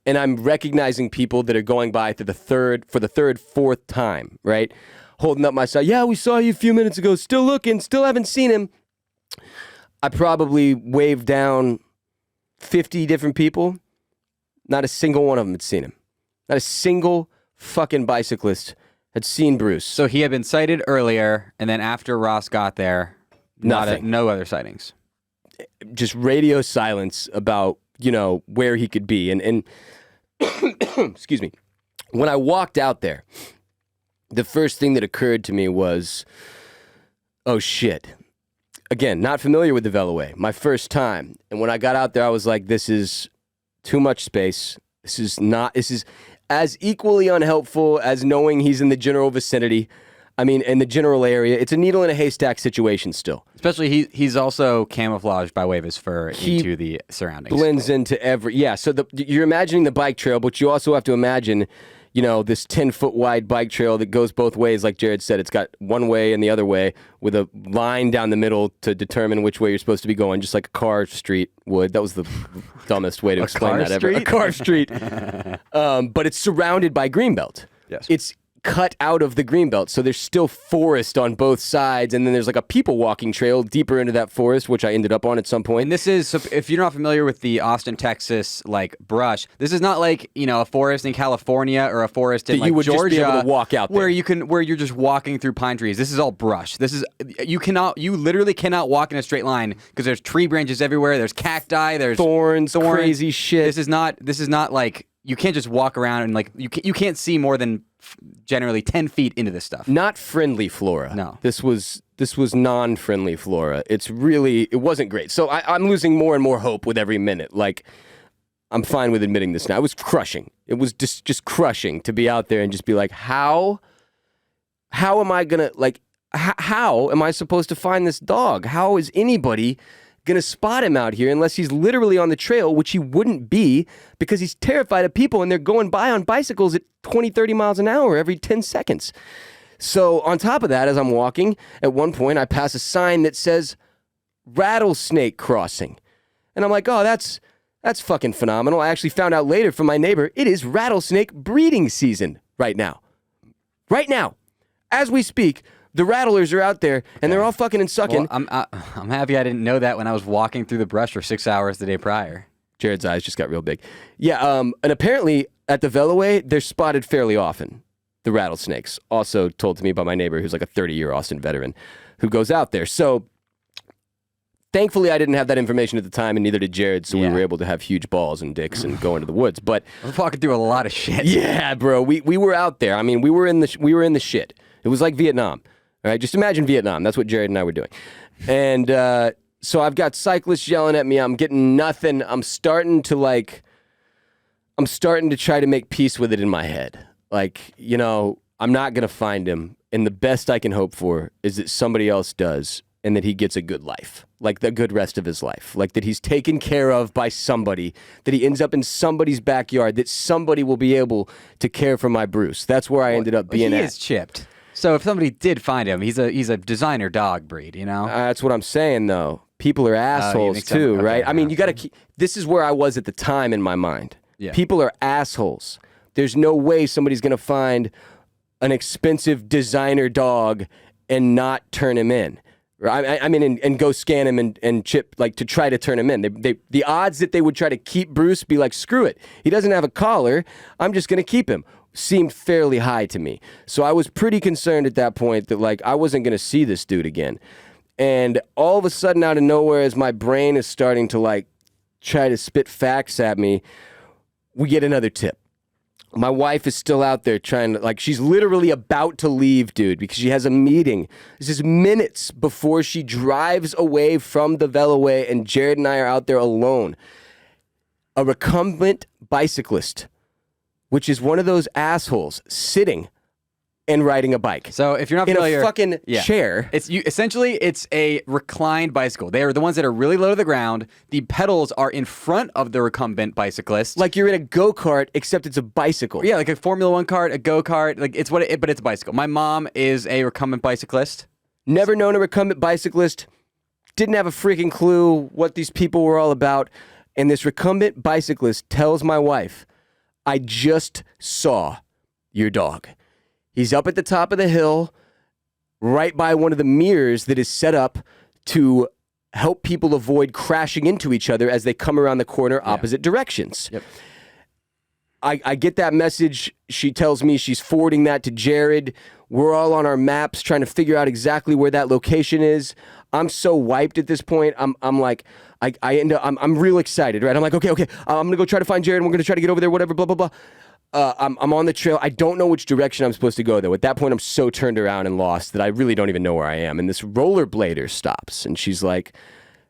and I'm recognizing people that are going by for the third, fourth time, right? Holding up my sign. Yeah, we saw you a few minutes ago. Still looking, still haven't seen him. I probably waved down 50 different people. Not a single one of them had seen him. Not a single fucking bicyclist had seen Bruce. So he had been sighted earlier, and then after Ross got there, Nothing. No other sightings. Just radio silence about, where he could be. And excuse me. When I walked out there, the first thing that occurred to me was, oh shit. Again, not familiar with the Veloway. My first time. And when I got out there, I was like, this is too much space. This is as equally unhelpful as knowing he's in the general vicinity. I mean, in the general area. It's a needle in a haystack situation still. Especially he's also camouflaged by way of his fur into the surroundings. Blends into so you're imagining the bike trail, but you also have to imagine, this 10-foot wide bike trail that goes both ways. Like Jared said, it's got one way and the other way with a line down the middle to determine which way you're supposed to be going, just like a car street would. That was the dumbest way to explain that ever. A car street. But it's surrounded by greenbelt. Yes. It's cut out of the greenbelt, so there's still forest on both sides, and then there's like a people walking trail deeper into that forest, which I ended up on at some point. And this is, so if you're not familiar with the Austin, Texas, brush, this is not like, a forest in California or a forest in that you would Georgia, just be able to walk out there. where you're just walking through pine trees. This is all brush. You literally cannot walk in a straight line because there's tree branches everywhere. There's cacti. There's thorns, crazy shit. This is not like, you can't just walk around and you can't see more than generally 10 feet into this stuff. Not friendly flora. No. This was non-friendly flora. It wasn't great. So I'm losing more and more hope with every minute. Like, I'm fine with admitting this now. It was crushing. It was just crushing to be out there and just be like, how am I gonna, how am I supposed to find this dog? How is anybody gonna spot him out here unless he's literally on the trail, which he wouldn't be because he's terrified of people and they're going by on bicycles at 20, 30 miles an hour every 10 seconds. So on top of that, as I'm walking, at one point I pass a sign that says rattlesnake crossing. And I'm like, oh, that's fucking phenomenal. I actually found out later from my neighbor, it is rattlesnake breeding season right now. Right now. As we speak, the rattlers are out there, and they're all fucking and sucking. Well, I'm happy I didn't know that when I was walking through the brush for 6 hours the day prior. Jared's eyes just got real big. Yeah, and apparently at the Veloway, they're spotted fairly often, the rattlesnakes. Also told to me by my neighbor, who's like a 30-year Austin veteran, who goes out there. So thankfully, I didn't have that information at the time, and neither did Jared, so we were able to have huge balls and dicks and go into the woods. But we're walking through a lot of shit. Yeah, bro, we were out there. I mean, we were in the shit. It was like Vietnam. All right, just imagine Vietnam. That's what Jared and I were doing. And so I've got cyclists yelling at me. I'm getting nothing. I'm starting to try to make peace with it in my head. Like, I'm not going to find him. And the best I can hope for is that somebody else does and that he gets a good life, like the good rest of his life, like that he's taken care of by somebody, that he ends up in somebody's backyard, that somebody will be able to care for my Bruce. That's where I ended up being at. He is chipped. So if somebody did find him, he's a designer dog breed, That's what I'm saying, though. People are assholes too, right? I mean, you got to keep. This is where I was at the time in my mind. Yeah. People are assholes. There's no way somebody's going to find an expensive designer dog and not turn him in. I mean, and go scan him and chip, to try to turn him in. The odds that they would try to keep Bruce, be like, screw it. He doesn't have a collar. I'm just going to keep him. Seemed fairly high to me. So I was pretty concerned at that point that, I wasn't going to see this dude again. And all of a sudden, out of nowhere, as my brain is starting to like try to spit facts at me, we get another tip. My wife is still out there trying to, like, she's literally about to leave, dude, because she has a meeting. This is minutes before she drives away from the Veloway, and Jared and I are out there alone. A recumbent bicyclist, which is one of those assholes sitting and riding a bike. So if you're not in familiar, a fucking chair. Essentially, it's a reclined bicycle. They are the ones that are really low to the ground. The pedals are in front of the recumbent bicyclist. Like you're in a go-kart, except it's a bicycle. Yeah, like a Formula One kart, a go-kart. Like but it's a bicycle. My mom is a recumbent bicyclist. Never known a recumbent bicyclist. Didn't have a freaking clue what these people were all about. And this recumbent bicyclist tells my wife, I just saw your dog. He's up at the top of the hill, right by one of the mirrors that is set up to help people avoid crashing into each other as they come around the corner opposite directions. Yep. I get that message. She tells me she's forwarding that to Jared. We're all on our maps trying to figure out exactly where that location is. I'm so wiped at this point. I'm like, I'm real excited, right? I'm like, okay, I'm gonna go try to find Jared. And we're gonna try to get over there, whatever, blah, blah, blah. I'm on the trail. I don't know which direction I'm supposed to go, though. At that point, I'm so turned around and lost that I really don't even know where I am. And this rollerblader stops, and she's like,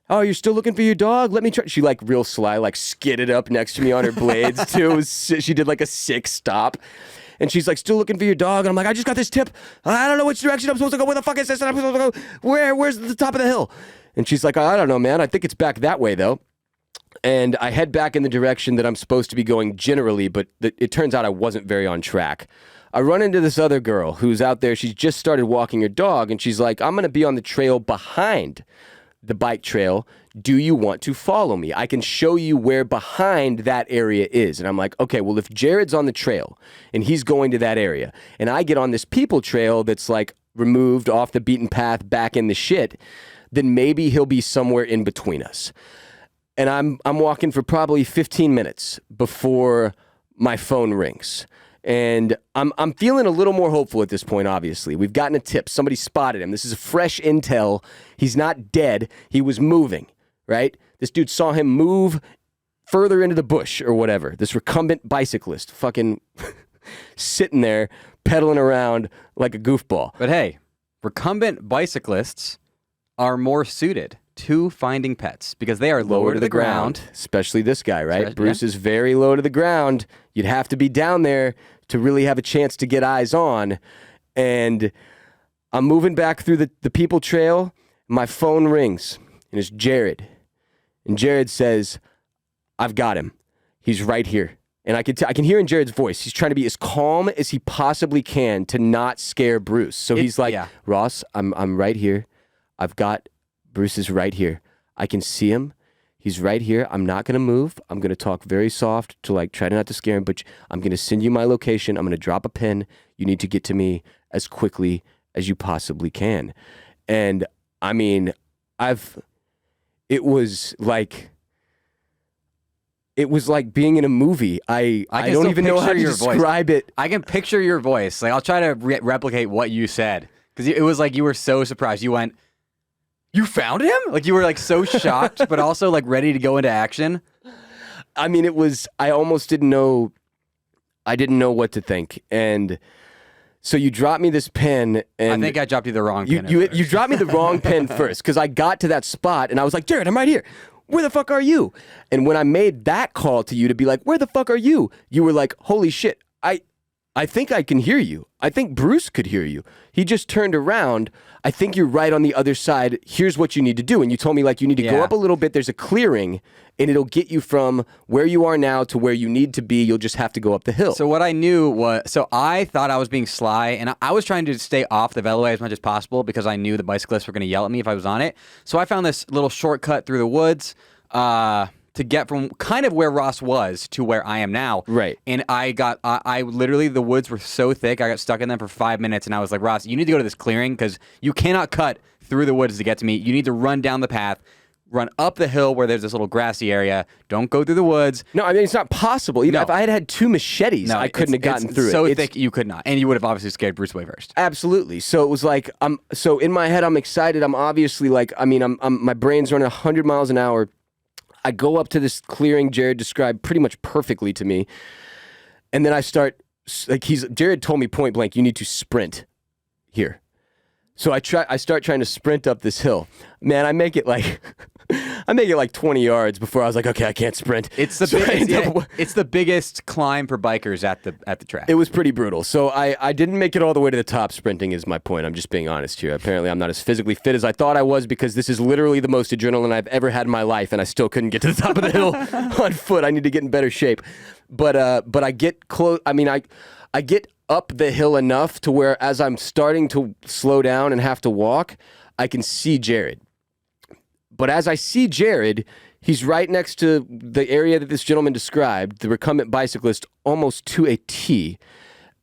oh, you're still looking for your dog? Let me try. She, like, real sly, like, skidded up next to me on her blades, too. She did, like, a 6 stop. And she's like, still looking for your dog? And I'm like, I just got this tip. I don't know which direction I'm supposed to go. Where the fuck is this? And I'm supposed to go. Where's the top of the hill? And she's like, I don't know, man. I think it's back that way, though. And I head back in the direction that I'm supposed to be going generally, but it turns out I wasn't very on track. I run into this other girl who's out there. She's just started walking her dog, and she's like, I'm going to be on the trail behind the bike trail. Do you want to follow me? I can show you where behind that area is. And I'm like, okay, well, if Jared's on the trail and he's going to that area, and I get on this people trail that's like removed off the beaten path back in the shit, then maybe he'll be somewhere in between us. And I'm walking for probably 15 minutes before my phone rings. And I'm feeling a little more hopeful at this point, obviously. We've gotten a tip. Somebody spotted him. This is fresh intel. He's not dead. He was moving, right? This dude saw him move further into the bush or whatever. This recumbent bicyclist fucking sitting there pedaling around like a goofball. But hey, recumbent bicyclists are more suited to finding pets because they are lower to the ground. Especially this guy, right? Bruce is very low to the ground. You'd have to be down there to really have a chance to get eyes on. And I'm moving back through the people trail. My phone rings, and it's Jared. And Jared says, I've got him. He's right here. And I can hear in Jared's voice, he's trying to be as calm as he possibly can to not scare Bruce. So he's like, Ross, I'm right here. I've got Bruce is right here. I can see him. He's right here. I'm not going to move. I'm going to talk very soft to like try not to scare him, but I'm going to send you my location. I'm going to drop a pin. You need to get to me as quickly as you possibly can. And I mean, it was like being in a movie. I don't even know how to describe it. I can picture your voice. Like I'll try to replicate what you said because it was like you were so surprised. You went, you found him? Like you were like so shocked, but also like ready to go into action. I mean, I almost didn't know. I didn't know what to think. And so you dropped me this pen. And I think I dropped you the wrong pen. You dropped me the wrong pen first because I got to that spot and I was like, Jared, I'm right here. Where the fuck are you? And when I made that call to you to be like, where the fuck are you? You were like, holy shit, I think I can hear you. I think Bruce could hear you. He just turned around. I think you're right on the other side. Here's what you need to do. And you told me like you need to go up a little bit. There's a clearing and it'll get you from where you are now to where you need to be. You'll just have to go up the hill. So what I knew was, so I thought I was being sly and I was trying to stay off the Veloway as much as possible because I knew the bicyclists were going to yell at me if I was on it. So I found this little shortcut through the woods to get from kind of where Ross was to where I am now. Right. And I literally, the woods were so thick, I got stuck in them for 5 minutes and I was like, Ross, you need to go to this clearing because you cannot cut through the woods to get to me. You need to run down the path, run up the hill where there's this little grassy area. Don't go through the woods. No, I mean, it's not possible. Even if I had 2 machetes, I couldn't have gotten through it. So thick, you could not. And you would have obviously scared Bruce away first. Absolutely. So it was like, so in my head, I'm excited. I'm obviously like, I mean, my brain's running 100 miles an hour. I go up to this clearing Jared described pretty much perfectly to me. And then I start, like, Jared told me point blank, you need to sprint here. So I start trying to sprint up this hill. Man, I make it like 20 yards before I was like, okay, I can't sprint. It's the biggest climb for bikers at the track. It was pretty brutal. So I didn't make it all the way to the top sprinting is my point. I'm just being honest here. Apparently I'm not as physically fit as I thought I was because this is literally the most adrenaline I've ever had in my life and I still couldn't get to the top of the hill on foot. I need to get in better shape. But I get close. I mean, I get up the hill enough to where as I'm starting to slow down and have to walk, I can see Jared. But as I see Jared, he's right next to the area that this gentleman described, the recumbent bicyclist, almost to a T.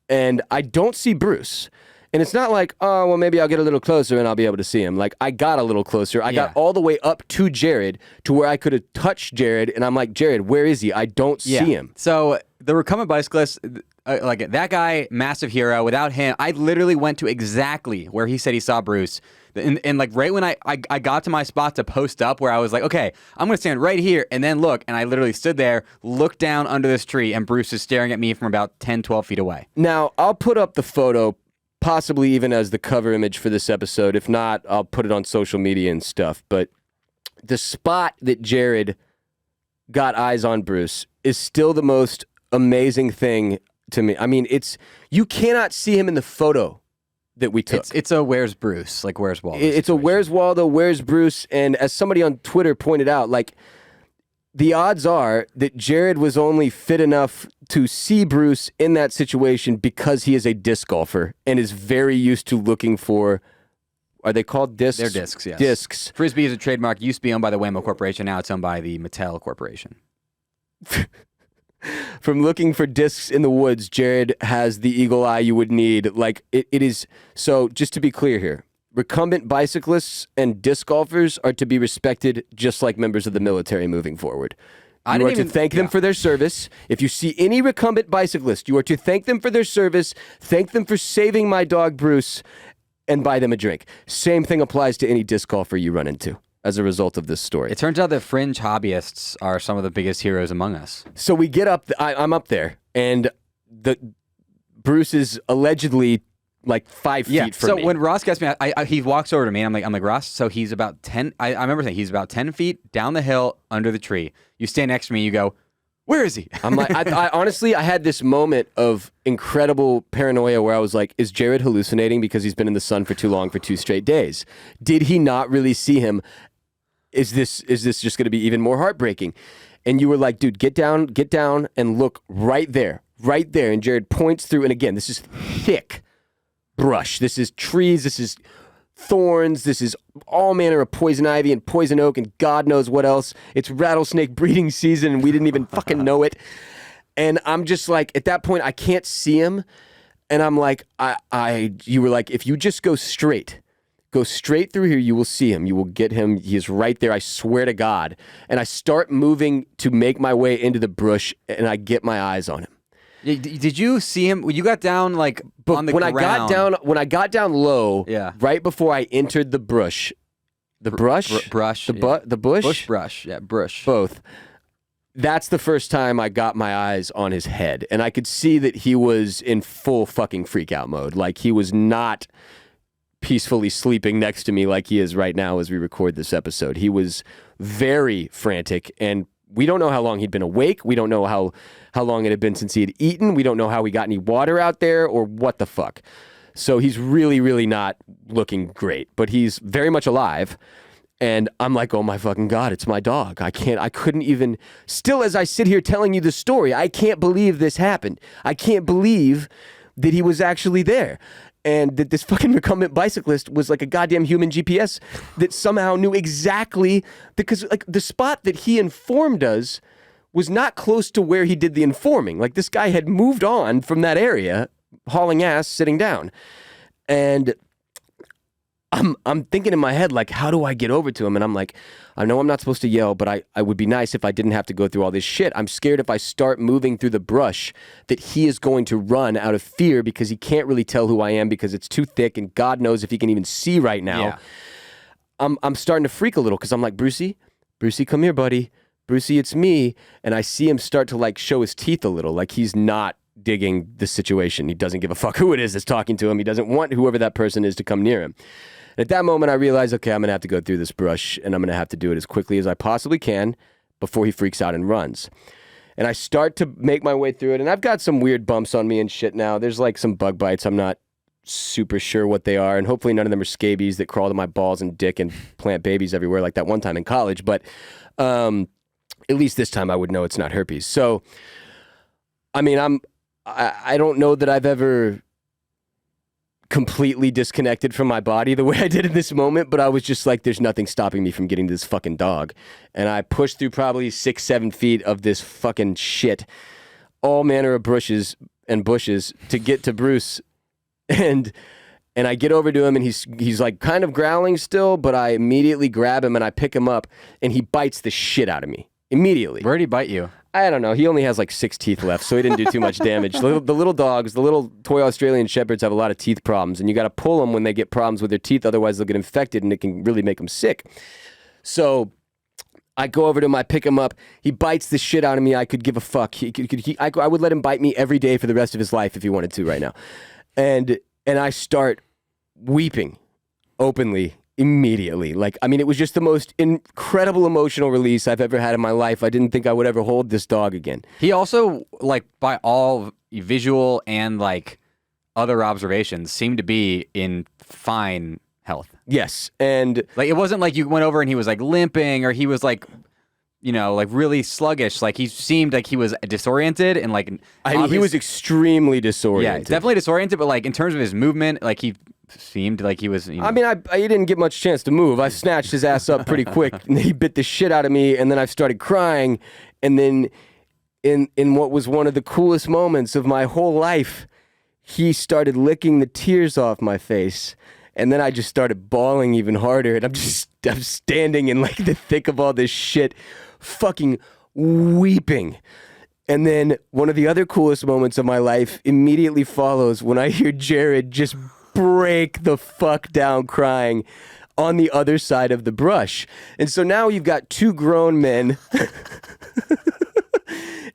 And I don't see Bruce. And it's not like, oh, well, maybe I'll get a little closer and I'll be able to see him. Like, I got a little closer. I got all the way up to Jared to where I could have touched Jared. And I'm like, Jared, where is he? I don't see him. So the recumbent bicyclist, like that guy, massive hero. Without him, I literally went to exactly where he said he saw Bruce. And like right when I got to my spot to post up where I was like, okay, I'm going to stand right here and then look. And I literally stood there, looked down under this tree, and Bruce is staring at me from about 10, 12 feet away. Now, I'll put up the photo, possibly even as the cover image for this episode. If not, I'll put it on social media and stuff. But the spot that Jared got eyes on Bruce is still the most amazing thing to me. I mean, you cannot see him in the photo that we took. It's a where's Bruce, like where's Waldo. It's a where's Waldo, where's Bruce, and as somebody on Twitter pointed out, like the odds are that Jared was only fit enough to see Bruce in that situation because he is a disc golfer and is very used to looking for. Are they called discs? They're discs, yes. Discs. Frisbee is a trademark. Used to be owned by the Waymo Corporation. Now it's owned by the Mattel Corporation. From looking for discs in the woods, Jared has the eagle eye you would need. Like, it is. So, just to be clear here, recumbent bicyclists and disc golfers are to be respected just like members of the military moving forward. You are to thank them for their service. If you see any recumbent bicyclist, you are to thank them for their service, thank them for saving my dog Bruce, and buy them a drink. Same thing applies to any disc golfer you run into as a result of this story. It turns out that fringe hobbyists are some of the biggest heroes among us. So we get up, I'm up there, and Bruce is allegedly like 5 feet from me. So when Ross gets me, he walks over to me, and I'm like, Ross, so he's about 10, I remember saying he's about 10 feet down the hill under the tree. You stand next to me, you go, where is he? I'm like, I honestly, I had this moment of incredible paranoia where I was like, is Jared hallucinating because he's been in the sun for too long for 2 straight days? Did he not really see him? Is this just going to be even more heartbreaking? And you were like, dude, get down and look right there. And Jared points through, and again, this is thick brush. This is trees, this is thorns, this is all manner of poison ivy and poison oak and God knows what else. It's rattlesnake breeding season and we didn't even fucking know it. And I'm just like, at that point, I can't see him. And I'm like, you were like, if you just go straight through here, you will see him. You will get him. He is right there. I swear to God. And I start moving to make my way into the bush and I get my eyes on him. Did you see him? You got down like on the ground. When I got down low, right before I entered the bush, brush. Both. That's the first time I got my eyes on his head, and I could see that he was in full fucking freak out mode. Like he was not peacefully sleeping next to me like he is right now as we record this episode. He was very frantic, and we don't know how long he'd been awake. We don't know how long it had been since he had eaten. We don't know how he got any water out there or what the fuck. So he's really, really not looking great, but he's very much alive. And I'm like, oh my fucking God, it's my dog. I couldn't even, still as I sit here telling you the story, I can't believe this happened. I can't believe that he was actually there. And that this fucking recumbent bicyclist was like a goddamn human GPS that somehow knew exactly, because like the spot that he informed us was not close to where he did the informing. Like this guy had moved on from that area, hauling ass, sitting down. And I'm thinking in my head, like, how do I get over to him? And I'm like, I know I'm not supposed to yell, but I would be nice if I didn't have to go through all this shit. I'm scared if I start moving through the brush that he is going to run out of fear because he can't really tell who I am because it's too thick, and God knows if he can even see right now. Yeah. I'm starting to freak a little because I'm like, Brucey, come here, buddy. Brucey, it's me. And I see him start to like show his teeth a little, like he's not digging the situation. He doesn't give a fuck who it is that's talking to him. He doesn't want whoever that person is to come near him. And at that moment, I realize, okay, I'm going to have to go through this brush, and I'm going to have to do it as quickly as I possibly can before he freaks out and runs. And I start to make my way through it, and I've got some weird bumps on me and shit now. There's like some bug bites. I'm not super sure what they are, and hopefully none of them are scabies that crawl to my balls and dick and plant babies everywhere like that one time in college. But at least this time I would know it's not herpes. So, I mean, I don't know that I've ever completely disconnected from my body the way I did in this moment, but I was just like, there's nothing stopping me from getting to this fucking dog. And I pushed through probably 6-7 feet of this fucking shit, all manner of bushes to get to Bruce. And I get over to him, and he's like kind of growling still, but I immediately grab him and I pick him up, and he bites the shit out of me immediately. Where'd he bite you? I don't know. He only has like 6 teeth left, so he didn't do too much damage. The little dogs, the little toy Australian Shepherds have a lot of teeth problems, and you got to pull them when they get problems with their teeth. Otherwise, they'll get infected, and it can really make them sick. So I go over to him. I pick him up. He bites the shit out of me. I could give a fuck. I would let him bite me every day for the rest of his life if he wanted to right now. And I start weeping openly immediately. Like, I mean, it was just the most incredible emotional release I've ever had in my life. I didn't think I would ever hold this dog again. He also, like, by all visual and, like, other observations, seemed to be in fine health. Yes, and like, it wasn't like you went over and he was, like, limping, or he was, like, you know, like, really sluggish. Like, he seemed like he was disoriented, and, like, he was extremely disoriented. Yeah, definitely disoriented, but, like, in terms of his movement, like, he seemed like he was, you know. I mean, he didn't get much chance to move. I snatched his ass up pretty quick, and he bit the shit out of me, and then I started crying, and then in what was one of the coolest moments of my whole life, he started licking the tears off my face, and then I just started bawling even harder, and I'm standing in like the thick of all this shit, fucking weeping. And then one of the other coolest moments of my life immediately follows when I hear Jared just break the fuck down crying on the other side of the brush. And so now you've got 2 grown men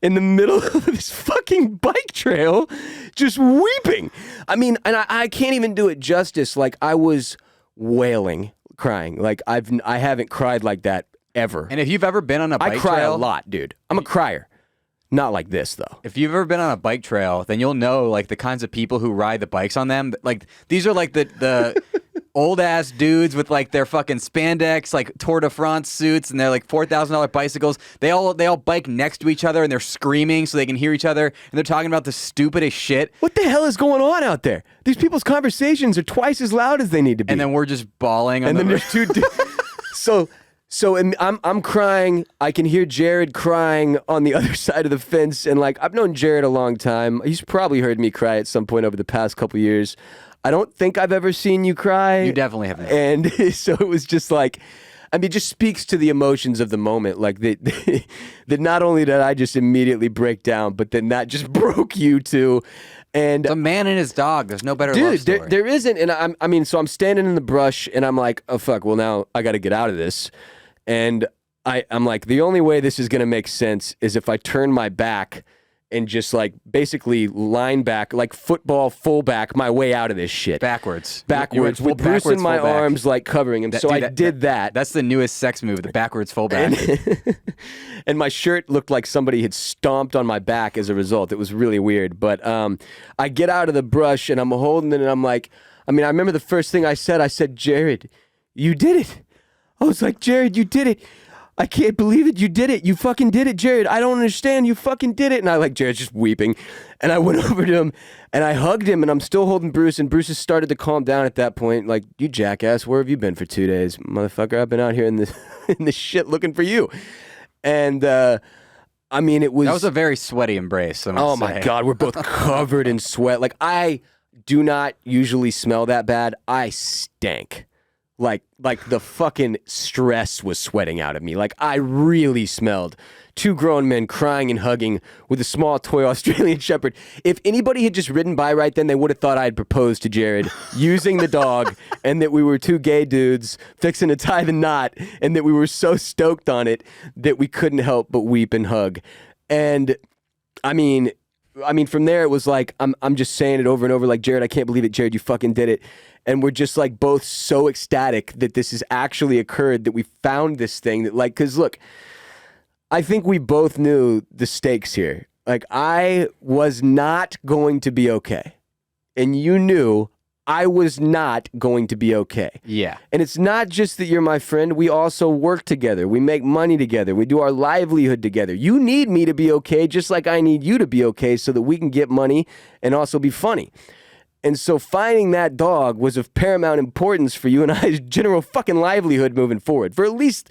in the middle of this fucking bike trail just weeping. I mean, and I can't even do it justice. Like, I was wailing, crying. Like, I haven't cried like that ever. And if you've ever been on a bike trail, I cry a lot, dude. I'm a crier. Not like this, though. If you've ever been on a bike trail, then you'll know, like, the kinds of people who ride the bikes on them. Like, these are, like, the old-ass dudes with, like, their fucking spandex, like, Tour de France suits, and they're, like, $4,000 bicycles. They all bike next to each other, and they're screaming so they can hear each other, and they're talking about the stupidest shit. What the hell is going on out there? These people's conversations are twice as loud as they need to be. And then we're just bawling. And then there's 2 So I'm crying. I can hear Jared crying on the other side of the fence. And, like, I've known Jared a long time. He's probably heard me cry at some point over the past couple years. I don't think I've ever seen you cry. You definitely haven't. And so it was just like, I mean, it just speaks to the emotions of the moment. Like, that not only did I just immediately break down, but then that just broke you too. And it's a man and his dog. There's no better love story. There isn't. And I mean, so I'm standing in the brush, and I'm like, oh, fuck, well, now I got to get out of this. And I'm like, the only way this is going to make sense is if I turn my back and just, like, basically line back, like football fullback my way out of this shit. Backwards. With Bruce in my arms, like, covering him. I did that. That's the newest sex move, the backwards fullback. And my shirt looked like somebody had stomped on my back as a result. It was really weird. But I get out of the brush, and I'm holding it, and I'm like, I mean, I remember the first thing I said, Jared, you did it. I was like, Jared, you did it. I can't believe it. You did it. You fucking did it, Jared. I don't understand. You fucking did it. And I, like, Jared's just weeping. And I went over to him, and I hugged him, and I'm still holding Bruce, and Bruce has started to calm down at that point. Like, you jackass, where have you been for 2 days? Motherfucker, I've been out here in this shit looking for you. And, I mean, it was... That was a very sweaty embrace, Oh, my God. We're both covered in sweat. Like, I do not usually smell that bad. I stank. Like the fucking stress was sweating out of me. Like I really smelled two grown men crying and hugging with a small toy Australian Shepherd. If anybody had just ridden by right then, they would have thought I had proposed to Jared using the dog and that we were two gay dudes fixing to tie the knot and that we were so stoked on it that we couldn't help but weep and hug. And I mean, from there it was like, I'm just saying it over and over like, Jared, I can't believe it. Jared, you fucking did it. And we're just like both so ecstatic that this has actually occurred, that we found this thing that like, cause look, I think we both knew the stakes here. Like I was not going to be okay. And you knew I was not going to be okay. Yeah. And it's not just that you're my friend. We also work together. We make money together. We do our livelihood together. You need me to be okay just like I need you to be okay so that we can get money and also be funny. And so finding that dog was of paramount importance for you and I's general fucking livelihood moving forward. For at least,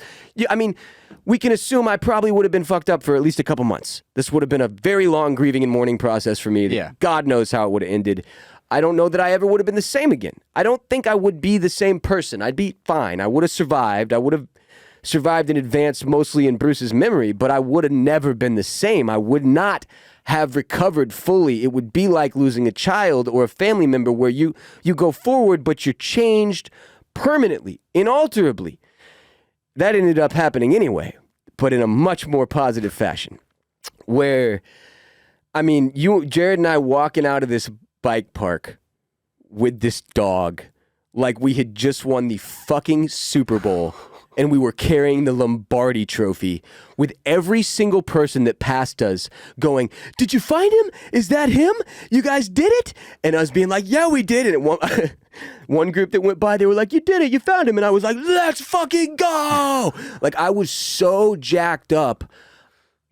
I mean, we can assume I probably would have been fucked up for at least a couple months. This would have been a very long grieving and mourning process for me. Yeah. God knows how it would have ended. I don't know that I ever would have been the same again. I don't think I would be the same person. I'd be fine. I would have survived. I would have survived and advanced mostly in Bruce's memory, but I would have never been the same. I would not have recovered fully. It would be like losing a child or a family member where you go forward, but you're changed permanently, inalterably. That ended up happening anyway, but in a much more positive fashion. Where, I mean, Jared and I walking out of this bike park with this dog like we had just won the fucking Super Bowl and we were carrying the Lombardi trophy with every single person that passed us going, did you find him? Is that him? You guys did it? And us being like, yeah, we did it. And one group that went by, they were like, you did it. You found him. And I was like, let's fucking go. Like I was so jacked up.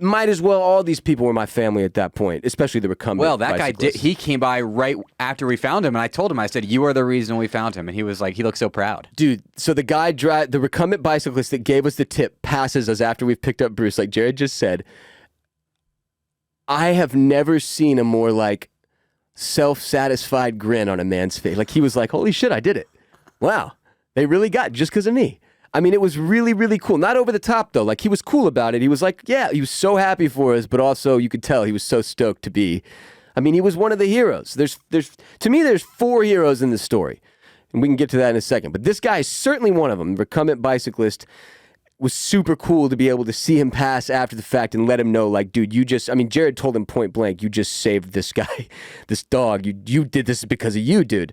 Might as well all these people were my family at that point, especially the recumbent. Well, that guy bicyclist. he came by right after we found him, and I told him, I said, you are the reason we found him. And he was like, he looked so proud. Dude, so the recumbent bicyclist that gave us the tip passes us after we've picked up Bruce, like Jared just said. I have never seen a more like self-satisfied grin on a man's face. Like he was like, holy shit, I did it. Wow, they really got it just because of me. I mean, it was really, really cool. Not over the top, though. Like, he was cool about it. He was like, yeah, he was so happy for us, but also you could tell he was so stoked to be. I mean, he was one of the heroes. To me, there's 4 heroes in the story, and we can get to that in a second. But this guy is certainly one of them. The recumbent bicyclist was super cool to be able to see him pass after the fact and let him know, like, dude, Jared told him point blank, you just saved this guy, this dog. You did this because of you, dude.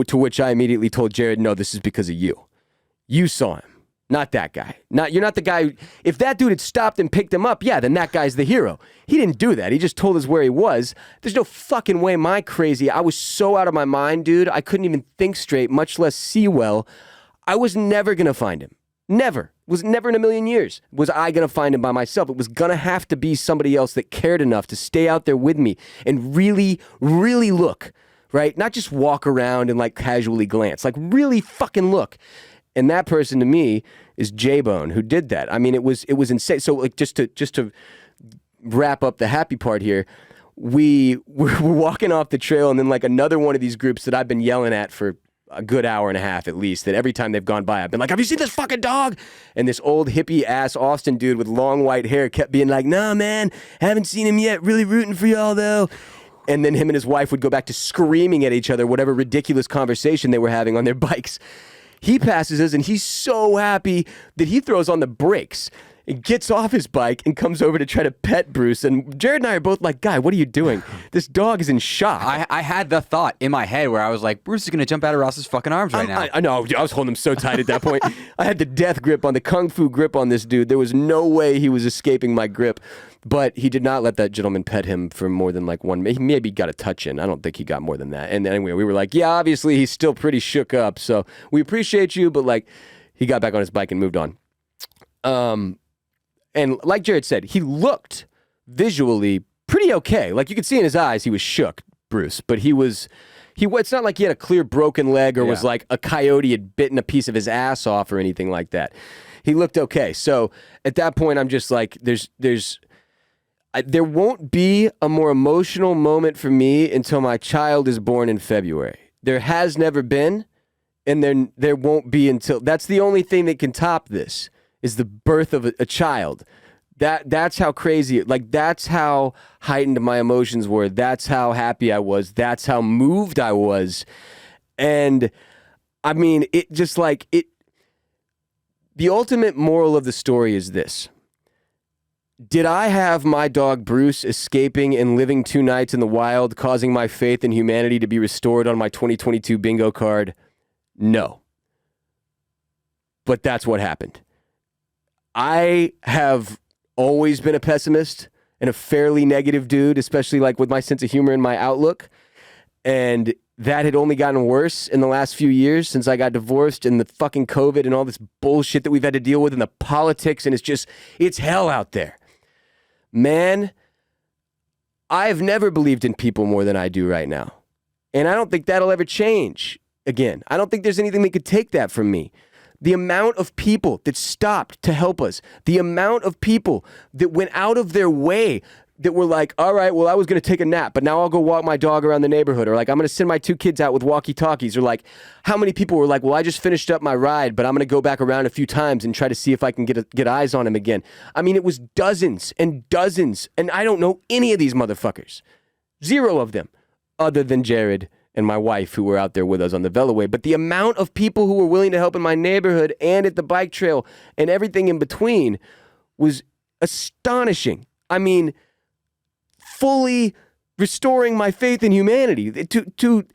To which I immediately told Jared, no, this is because of you. You saw him, not that guy. You're not the guy. If that dude had stopped and picked him up, yeah, then that guy's the hero. He didn't do that. He just told us where he was. There's no fucking way I was so out of my mind, dude. I couldn't even think straight, much less see well. I was never going to find him. Never. Was never in a million years was I going to find him by myself. It was going to have to be somebody else that cared enough to stay out there with me and really, really look, right? Not just walk around and like casually glance, like really fucking look. And that person to me is J-Bone, who did that. I mean, it was insane. So like just to wrap up the happy part here, we're walking off the trail, and then like another one of these groups that I've been yelling at for a good hour and a half at least, that every time they've gone by, I've been like, have you seen this fucking dog? And this old hippie ass Austin dude with long white hair kept being like, nah, man, haven't seen him yet. Really rooting for y'all though. And then him and his wife would go back to screaming at each other, whatever ridiculous conversation they were having on their bikes. He passes us, and he's so happy that he throws on the brakes and gets off his bike and comes over to try to pet Bruce. And Jared and I are both like, guy, what are you doing? This dog is in shock. I had the thought in my head where I was like, Bruce is going to jump out of Ross's fucking arms right now. I know. I was holding him so tight at that point. I had the death grip on the kung fu grip on this dude. There was no way he was escaping my grip. But he did not let that gentleman pet him for more than like one. He maybe got a touch in. I don't think he got more than that. And anyway, we were like, yeah, obviously he's still pretty shook up. So we appreciate you, but like he got back on his bike and moved on. And like Jared said, he looked visually pretty okay. Like you could see in his eyes, he was shook, Bruce. But it's not like he had a clear broken leg or was like a coyote had bitten a piece of his ass off or anything like that. He looked okay. So at that point, I'm just like, there won't be a more emotional moment for me until my child is born in February. There has never been, and then there won't be until that's the only thing that can top this is the birth of a child. That's how crazy, like that's how heightened my emotions were. That's how happy I was. That's how moved I was. And I mean, it just like it. The ultimate moral of the story is this. Did I have my dog Bruce escaping and living 2 nights in the wild, causing my faith in humanity to be restored on my 2022 bingo card? No. But that's what happened. I have always been a pessimist and a fairly negative dude, especially like with my sense of humor and my outlook. And that had only gotten worse in the last few years since I got divorced and the fucking COVID and all this bullshit that we've had to deal with and the politics. And it's hell out there. Man, I've never believed in people more than I do right now. And I don't think that'll ever change again. I don't think there's anything that could take that from me. The amount of people that stopped to help us, the amount of people that went out of their way that were like, all right, well, I was going to take a nap, but now I'll go walk my dog around the neighborhood. Or like, I'm going to send my 2 kids out with walkie-talkies. Or like, how many people were like, well, I just finished up my ride, but I'm going to go back around a few times and try to see if I can get eyes on him again. I mean, it was dozens and dozens. And I don't know any of these motherfuckers. 0 of them, other than Jared and my wife who were out there with us on the Veloway. But the amount of people who were willing to help in my neighborhood and at the bike trail and everything in between was astonishing. I mean, fully restoring my faith in humanity to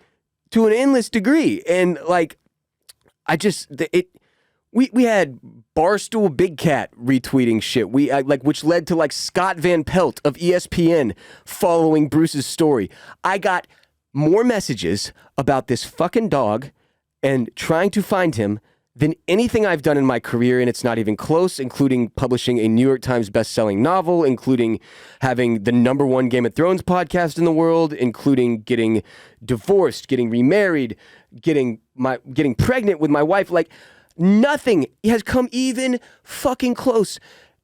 an endless degree. And like, we had Barstool Big Cat retweeting shit. Which led to like Scott Van Pelt of ESPN following Bruce's story. I got more messages about this fucking dog and trying to find him than anything I've done in my career, and it's not even close, including publishing a New York Times best-selling novel, including having the #1 Game of Thrones podcast in the world, including getting divorced, getting remarried, getting pregnant with my wife. Like, nothing has come even fucking close,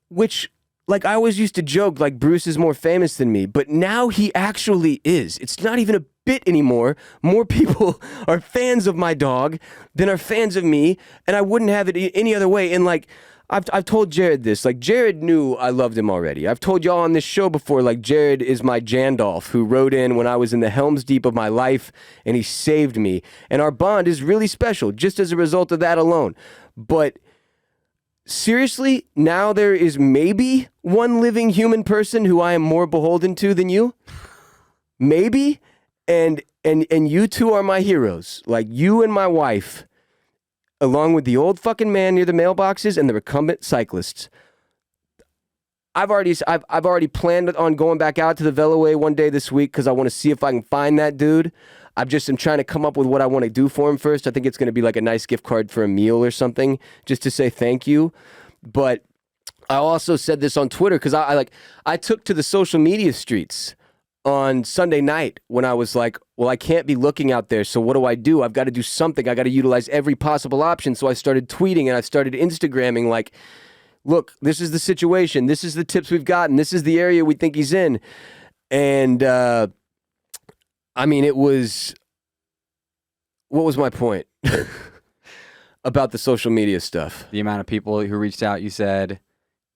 which, like, I always used to joke, like, Bruce is more famous than me, but now he actually is. It's not even a bit anymore. More people are fans of my dog than are fans of me, and I wouldn't have it any other way. And like, I've told Jared this. Like, Jared knew I loved him already. I've told y'all on this show before, like, Jared is my Jandolph who wrote in when I was in the Helm's Deep of my life, and he saved me. And our bond is really special just as a result of that alone. But seriously, now there is maybe one living human person who I am more beholden to than you. Maybe. And you two are my heroes. Like, you and my wife, along with the old fucking man near the mailboxes and the recumbent cyclists. I've already planned on going back out to the Veloway one day this week because I want to see if I can find that dude. I'm trying to come up with what I want to do for him first. I think it's going to be like a nice gift card for a meal or something, just to say thank you. But I also said this on Twitter because I took to the social media streets on Sunday night when I was like, well, I can't be looking out there, so what do? I've got to do something. I got to utilize every possible option. So I started tweeting and I started Instagramming like, look, this is the situation. This is the tips we've gotten. This is the area we think he's in. And, I mean, what was my point about the social media stuff? The amount of people who reached out, you said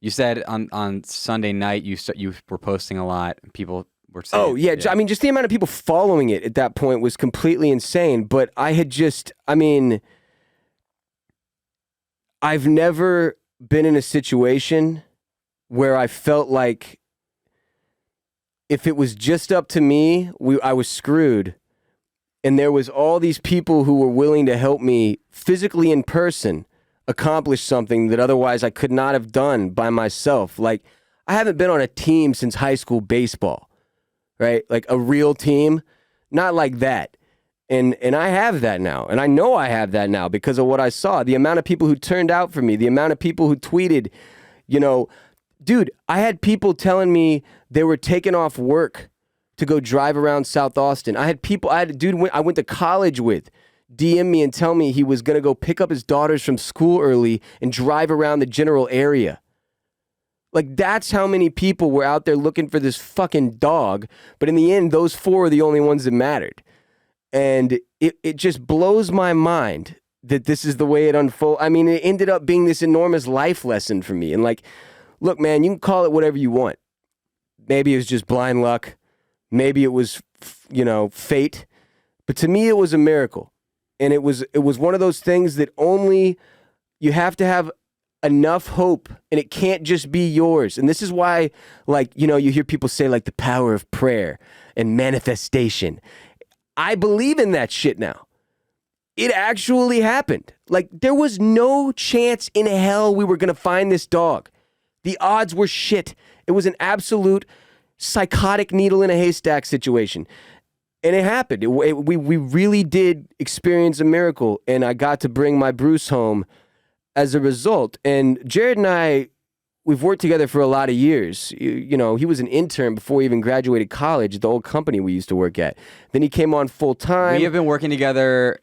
on Sunday night, you were posting a lot. People were saying, oh, yeah. I mean, just the amount of people following it at that point was completely insane. But I've never been in a situation where I felt like if it was just up to me, I was screwed. And there was all these people who were willing to help me physically in person accomplish something that otherwise I could not have done by myself. Like, I haven't been on a team since high school baseball, right? Like a real team, not like that. And I have that now. And I know I have that now because of what I saw. The amount of people who turned out for me, the amount of people who tweeted, dude, I had people telling me they were taking off work to go drive around South Austin. I had a dude I went to college with DM me and tell me he was going to go pick up his daughters from school early and drive around the general area. Like, that's how many people were out there looking for this fucking dog. But in the end, those 4 are the only ones that mattered. And it just blows my mind that this is the way it unfolds. I mean, it ended up being this enormous life lesson for me. And like, look, man, you can call it whatever you want. Maybe it was just blind luck. Maybe it was, fate. But to me, it was a miracle. And it was one of those things that only you have to have enough hope, and it can't just be yours. And this is why, like, you hear people say like the power of prayer and manifestation. I believe in that shit now. It actually happened. Like, there was no chance in hell we were going to find this dog. The odds were shit. It was an absolute psychotic needle in a haystack situation. And it happened. We really did experience a miracle, and I got to bring my Bruce home as a result. And Jared and I, we've worked together for a lot of years. He was an intern before he even graduated college at the old company we used to work at. Then he came on full time. We have been working together,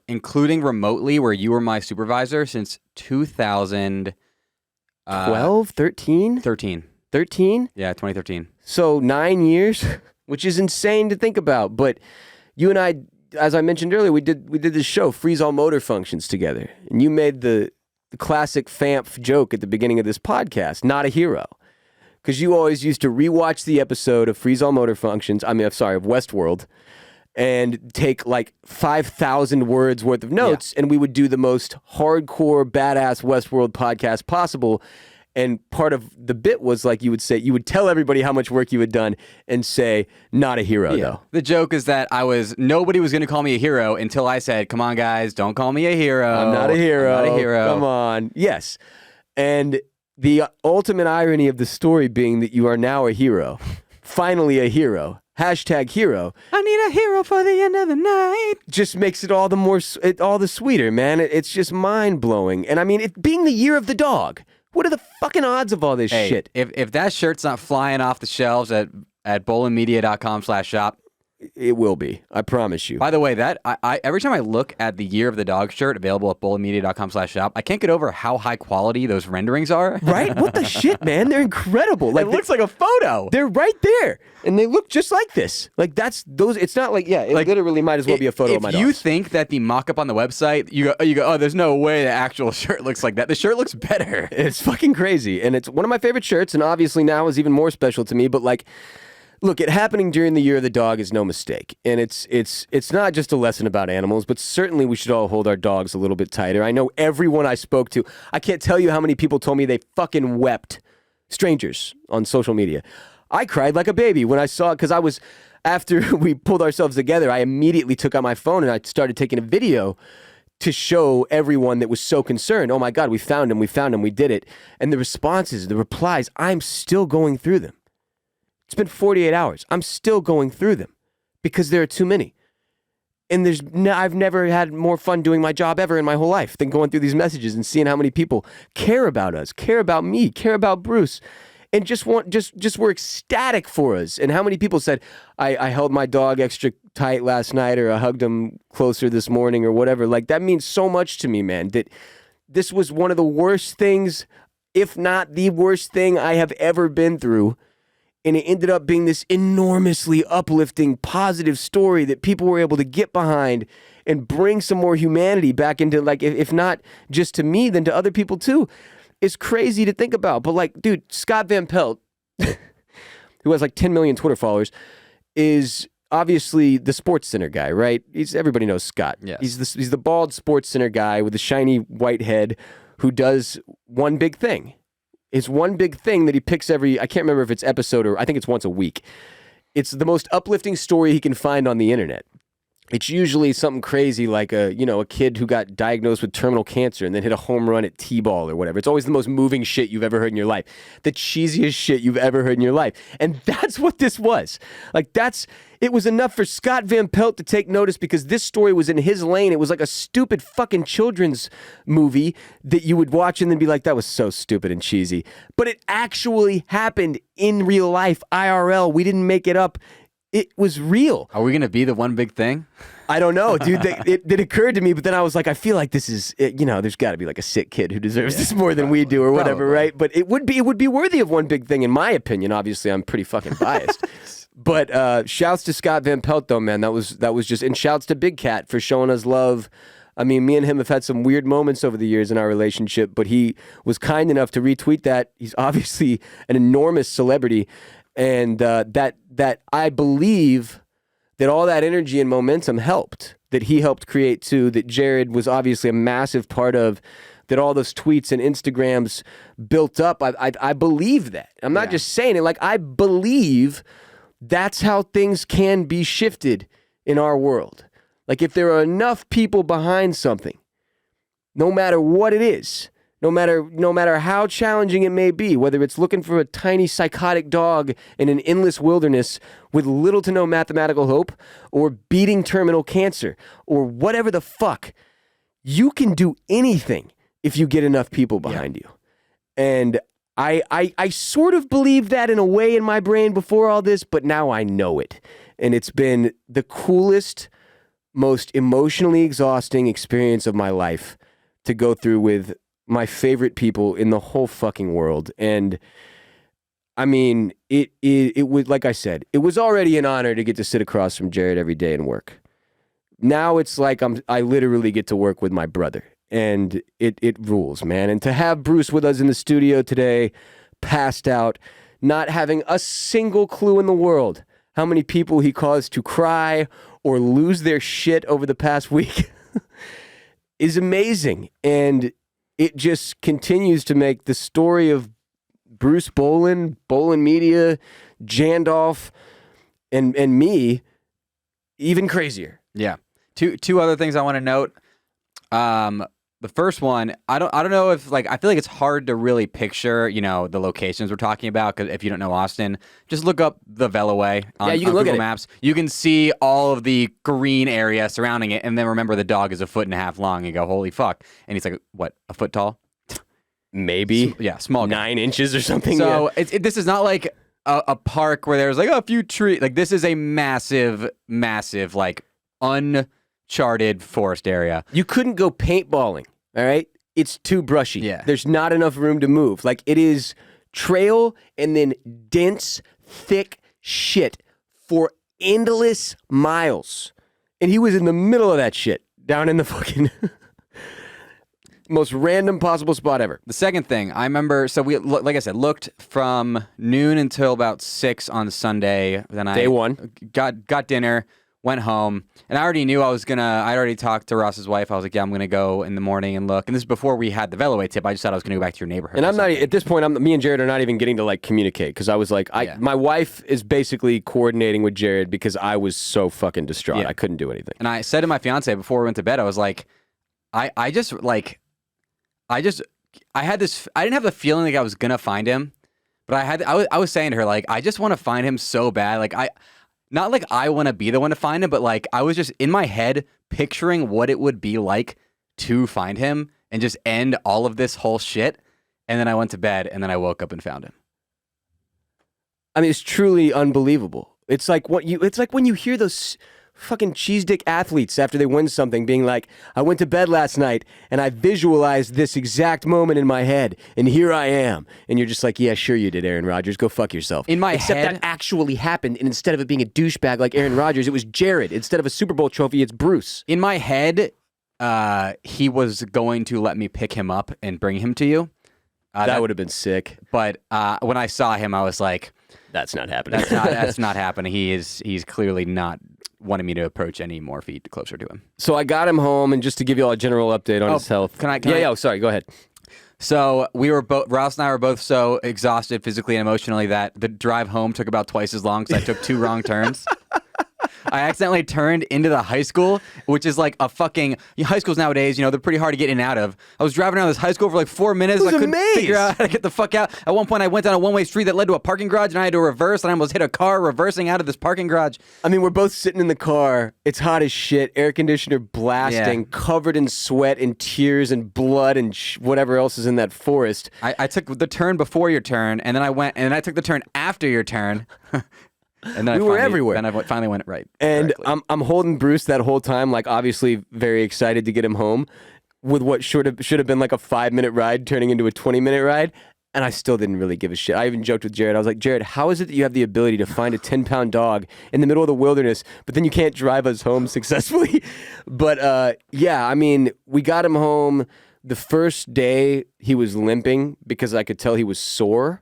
including remotely, where you were my supervisor, since 2012, 13? 13. 13? Yeah, 2013. So 9 years, which is insane to think about. But you and I, as I mentioned earlier, we did this show, Freeze All Motor Functions, together. And you made the classic FAMF joke at the beginning of this podcast, not a hero. Because you always used to rewatch the episode of Freeze All Motor Functions, of Westworld, and take like 5,000 words worth of notes, and we would do the most hardcore, badass Westworld podcast possible. And part of the bit was like you would tell everybody how much work you had done and say, not a hero, though. The joke is that nobody was going to call me a hero until I said, come on, guys, don't call me a hero. I'm not a hero. I'm not a hero. Come on. Yes. And the ultimate irony of the story being that you are now a hero. Finally a hero. Hashtag hero. I need a hero for the end of the night. Just makes it all the sweeter, man. It's just mind-blowing. And I mean, it being the year of the dog. What are the fucking odds of all this shit? If that shirt's not flying off the shelves at bolenmedia.com/shop, it will be. I promise you. By the way, that I every time I look at the Year of the Dog shirt available at bolenmedia.com/shop, I can't get over how high quality those renderings are. Right? What the shit, man? They're incredible. Like, it looks like a photo. They're right there. And they look just like this. Like, that's those. It's not like, it literally might as well be a photo of my dog. If you think that the mock-up on the website, you go, oh, there's no way the actual shirt looks like that. The shirt looks better. It's fucking crazy. And it's one of my favorite shirts, and obviously now is even more special to me. But like, look, it happening during the Year of the Dog is no mistake. And it's not just a lesson about animals, but certainly we should all hold our dogs a little bit tighter. I know everyone I spoke to, I can't tell you how many people told me they fucking wept. Strangers on social media. I cried like a baby when I saw it, because after we pulled ourselves together, I immediately took out my phone and I started taking a video to show everyone that was so concerned. Oh my God, we found him, we did it. And the responses, the replies, I'm still going through them. It's been 48 hours. I'm still going through them because there are too many. And I've never had more fun doing my job ever in my whole life than going through these messages and seeing how many people care about us, care about me, care about Bruce, and just were ecstatic for us. And how many people said, I held my dog extra tight last night, or I hugged him closer this morning, or whatever. Like, that means so much to me, man, that this was one of the worst things, if not the worst thing I have ever been through. And it ended up being this enormously uplifting, positive story that people were able to get behind and bring some more humanity back into, like, if not just to me, then to other people too. It's crazy to think about. But like, dude, Scott Van Pelt, who has like 10 million Twitter followers, is obviously the Sports Center guy, right? Everybody knows Scott. Yes. He's the bald Sports Center guy with the shiny white head who does one big thing. It's one big thing that he picks I can't remember if it's episode or I think it's once a week. It's the most uplifting story he can find on the internet. It's usually something crazy like a kid who got diagnosed with terminal cancer and then hit a home run at T-ball or whatever. It's always the most moving shit you've ever heard in your life. The cheesiest shit you've ever heard in your life. And that's what this was. Like, it was enough for Scott Van Pelt to take notice because this story was in his lane. It was like a stupid fucking children's movie that you would watch and then be like, that was so stupid and cheesy. But it actually happened in real life, IRL. We didn't make it up. It was real. Are we going to be the one big thing? I don't know, dude. It occurred to me, but then I was like, I feel like this is, there's got to be like a sick kid who deserves this more than we do or whatever, right? But it would be worthy of one big thing, in my opinion. Obviously, I'm pretty fucking biased. But shouts to Scott Van Pelt, though, man. That was just, and shouts to Big Cat for showing us love I mean, me and him have had some weird moments over the years in our relationship, but he was kind enough to retweet that. He's obviously an enormous celebrity, and that I believe that all that energy and momentum helped, that he helped create too, that Jared was obviously a massive part of, that all those tweets and Instagrams built up. I believe that. I'm not just saying it. Like, I believe that's how things can be shifted in our world. Like, if there are enough people behind something, no matter what it is, no matter how challenging it may be, whether it's looking for a tiny psychotic dog in an endless wilderness with little to no mathematical hope, or beating terminal cancer, or whatever the fuck, you can do anything if you get enough people behind you. And I sort of believed that in a way in my brain before all this, but now I know it. And it's been the coolest, most emotionally exhausting experience of my life to go through with my favorite people in the whole fucking world. And I mean, it was, like I said, it was already an honor to get to sit across from Jared every day and work. Now it's like I literally get to work with my brother. And it rules, man. And to have Bruce with us in the studio today, passed out, not having a single clue in the world how many people he caused to cry or lose their shit over the past week is amazing. And it just continues to make the story of Bruce Bolen, Bolen Media, Jandolph, and me even crazier. Yeah. Two other things I want to note. The first one, I don't know if, like, I feel like it's hard to really picture, the locations we're talking about, because if you don't know Austin, just look up the Veloway on, you can look Google at Maps. You can see all of the green area surrounding it, and then remember the dog is 1.5 feet long, and go, holy fuck. And he's like, what, a foot tall? Maybe. Small guy. 9 inches or something. So this is not like a park where there's like a few trees. Like, this is a massive, massive, like, uncharted forest area. You couldn't go paintballing, all right? It's too brushy. Yeah. There's not enough room to move. Like, it is trail and then dense, thick shit for endless miles. And he was in the middle of that shit, down in the fucking most random possible spot ever. The second thing, I remember, so we, like I said, looked from noon until about 6 on Sunday. Then Day one. Got dinner, went home, and I already knew I'd already talked to Ross's wife. I was like, yeah, I'm going to go in the morning and look. And this is before we had the Veloway tip. I just thought I was going to go back to your neighborhood. And I'm not, at this point, me and Jared are not even getting to, like, communicate, because I was like, my wife is basically coordinating with Jared because I was so fucking distraught. I couldn't do anything. And I said to my fiance before we went to bed, I was like, I didn't have the feeling like I was going to find him, but I was saying to her, like, I just want to find him so bad. Like, not like I want to be the one to find him, but like I was just in my head picturing what it would be like to find him and just end all of this whole shit. And then I went to bed and then I woke up and found him. I mean, it's truly unbelievable. It's like when you hear those fucking cheese dick athletes after they win something being like, I went to bed last night and I visualized this exact moment in my head and here I am. And you're just like, yeah, sure you did, Aaron Rodgers. Go fuck yourself. In my Except head, that actually happened, and instead of it being a douchebag like Aaron Rodgers, it was Jared. Instead of a Super Bowl trophy, it's Bruce. In my head, he was going to let me pick him up and bring him to you. That would have been sick. But when I saw him, I was like, that's not happening. That's not happening. He's clearly not wanting me to approach any more feet closer to him. So I got him home, and just to give you all a general update on his health. Sorry, go ahead. So Ross and I were both so exhausted physically and emotionally that the drive home took about twice as long because I took 2 wrong turns. I accidentally turned into the high school, which is like a fucking high schools nowadays. They're pretty hard to get in and out of. I was driving around this high school for like 4 minutes. I couldn't figure out how to get the fuck out. At one point, I went down a one-way street that led to a parking garage, and I had to reverse, and I almost hit a car reversing out of this parking garage. I mean, we're both sitting in the car. It's hot as shit. Air conditioner blasting, covered in sweat and tears and blood and whatever else is in that forest. I took the turn before your turn, and then I took the turn after your turn. And then we were everywhere. Then I finally went right. And I'm holding Bruce that whole time, like obviously very excited to get him home with what should have been like a 5-minute ride turning into a 20-minute ride. And I still didn't really give a shit. I even joked with Jared. I was like, Jared, how is it that you have the ability to find a 10-pound dog in the middle of the wilderness, but then you can't drive us home successfully? But yeah, I mean, we got him home. The first day he was limping because I could tell he was sore,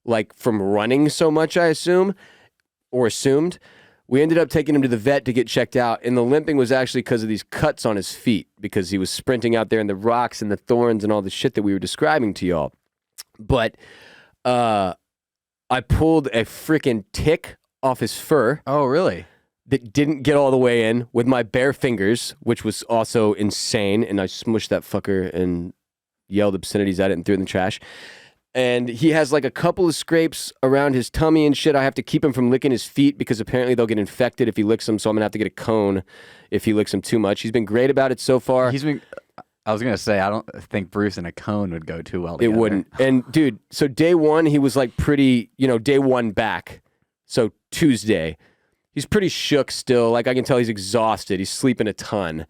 like from running so much, I assumed. We ended up taking him to the vet to get checked out, and the limping was actually because of these cuts on his feet because he was sprinting out there in the rocks and the thorns and all the shit that we were describing to y'all. But I pulled a freaking tick off his fur. Oh, really? That didn't get all the way in with my bare fingers, which was also insane. And I smushed that fucker and yelled obscenities at it and threw it in the trash. And he has like a couple of scrapes around his tummy and shit. I have to keep him from licking his feet because apparently they'll get infected if he licks them. So I'm going to have to get a cone if he licks them too much. He's been great about it so far. I was going to say, I don't think Bruce and a cone would go too well together. It wouldn't. And dude, so day one, he was like pretty, day one back. So Tuesday, he's pretty shook still. Like I can tell he's exhausted. He's sleeping a ton.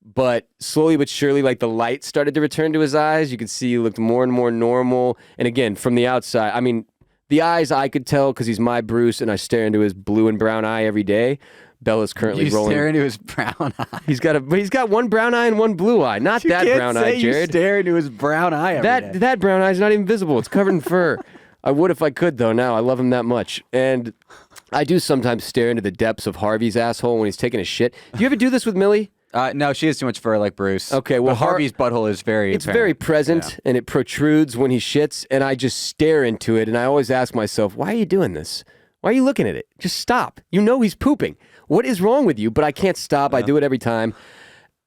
But slowly but surely, like the light started to return to his eyes. You could see he looked more and more normal. And again, from the outside, I mean, the eyes I could tell because he's my Bruce and I stare into his blue and brown eye every day. Bella's currently rolling. You stare into his brown eye. He's got one brown eye and one blue eye. Not that brown eye, Jared. You stare into his brown eye every day. That brown eye is not even visible. It's covered in fur. I would if I could, though. Now I love him that much, and I do sometimes stare into the depths of Harvey's asshole when he's taking a shit. Do you ever do this with Millie? No, she has too much fur like Bruce. Okay, well, but Harvey's butthole is very It's very present, yeah. And it protrudes when he shits, and I just stare into it, and I always ask myself, why are you doing this? Why are you looking at it? Just stop. You know he's pooping. What is wrong with you? But I can't stop. I do it every time.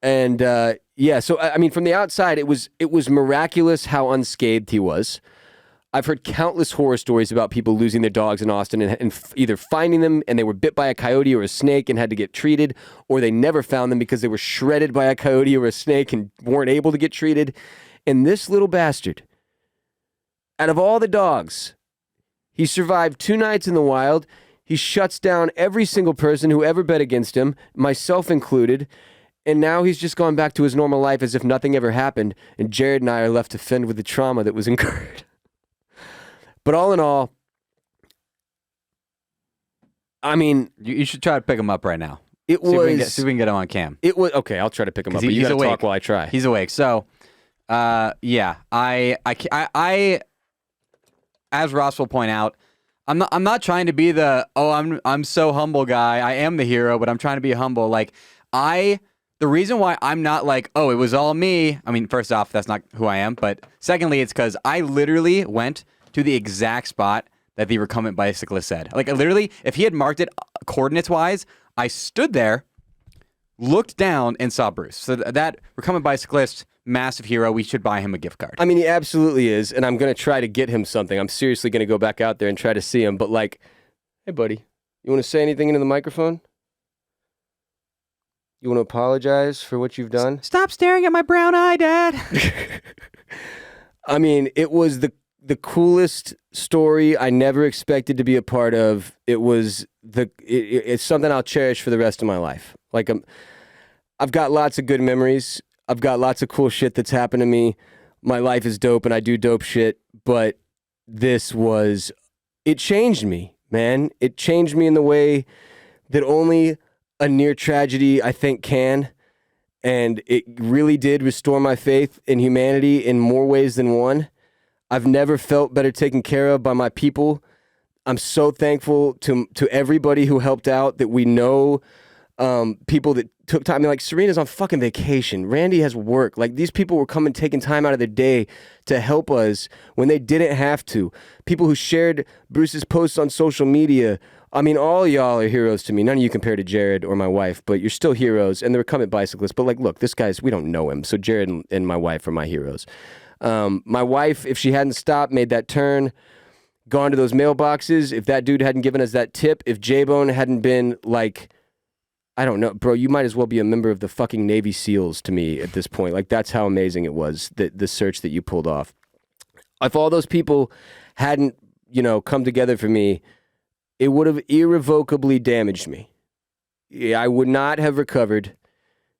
And yeah, so I mean, from the outside, it was miraculous how unscathed he was. I've heard countless horror stories about people losing their dogs in Austin and either finding them and they were bit by a coyote or a snake and had to get treated, or they never found them because they were shredded by a coyote or a snake and weren't able to get treated. And this little bastard, out of all the dogs, he survived 2 nights in the wild. He shuts down every single person who ever bet against him, myself included. And now he's just gone back to his normal life as if nothing ever happened. And Jared and I are left to fend with the trauma that was incurred. But all in all, I mean, you should try to pick him up right now. See if we can get him on cam. It was okay. I'll try to pick him up. But you gotta talk while I try. He's awake. So, yeah, I, as Ross will point out, I'm not trying to be I'm so humble guy. I am the hero, but I'm trying to be humble. Like the reason why I'm not like, oh, it was all me. I mean, first off, that's not who I am. But secondly, it's because I literally went to the exact spot that the recumbent bicyclist said. Like, literally, if he had marked it coordinates-wise, I stood there, looked down, and saw Bruce. So that recumbent bicyclist, massive hero, we should buy him a gift card. I mean, he absolutely is, and I'm going to try to get him something. I'm seriously going to go back out there and try to see him. But, like, hey, buddy, you want to say anything into the microphone? You want to apologize for what you've done? Stop staring at my brown eye, Dad. I mean, it was the coolest story I never expected to be a part of. It was it's something I'll cherish for the rest of my life. Like, I've got lots of good memories. I've got lots of cool shit that's happened to me. My life is dope and I do dope shit, but it changed me, man. It changed me in the way that only a near tragedy, I think, can. And it really did restore my faith in humanity in more ways than one. I've never felt better taken care of by my people. I'm so thankful to everybody who helped out, that we know people that took time. I mean, like, Serena's on fucking vacation. Randy has work. Like, these people were taking time out of their day to help us when they didn't have to. People who shared Bruce's posts on social media. I mean, all y'all are heroes to me. None of you compare to Jared or my wife, but you're still heroes. And the recumbent bicyclist. But, like, look, we don't know him. So Jared and my wife are my heroes. My wife, if she hadn't stopped, made that turn, gone to those mailboxes, if that dude hadn't given us that tip, if J-Bone hadn't been like, I don't know, bro, you might as well be a member of the fucking Navy SEALs to me at this point. Like, that's how amazing it was, the search that you pulled off. If all those people hadn't, come together for me, it would have irrevocably damaged me. I would not have recovered,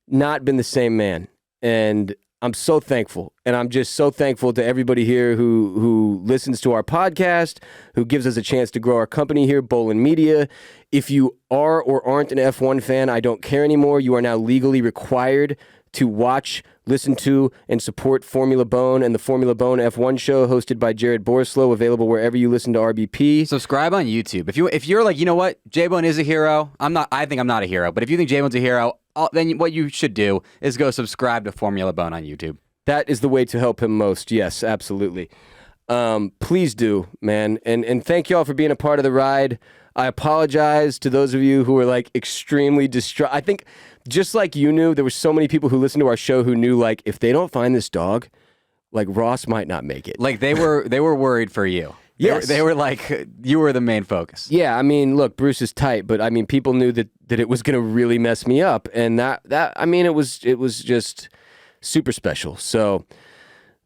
not been the same man. And I'm so thankful, and I'm just so thankful to everybody here who listens to our podcast, who gives us a chance to grow our company here, Bolen Media. If you are or aren't an F1 fan, I don't care anymore. You are now legally required to watch, listen to, and support Formula Bone and the Formula Bone F1 show hosted by Jared Borislow, available wherever you listen to RBP. Subscribe on YouTube. If you're like, you know what, J-Bone is a hero. I think I'm not a hero, but if you think J-Bone's a hero, then what you should do is go subscribe to Formula Bone on YouTube. That is the way to help him most. Yes, absolutely. Please do, man. And thank y'all for being a part of the ride. I apologize to those of you who were like extremely distraught. I think just like you knew, there were so many people who listened to our show who knew like if they don't find this dog, like Ross might not make it. Like they were worried for you. Yes. They were like, you were the main focus. Yeah, I mean, look, Bruce is tight, but I mean, people knew that it was going to really mess me up, and that I mean, it was just super special. So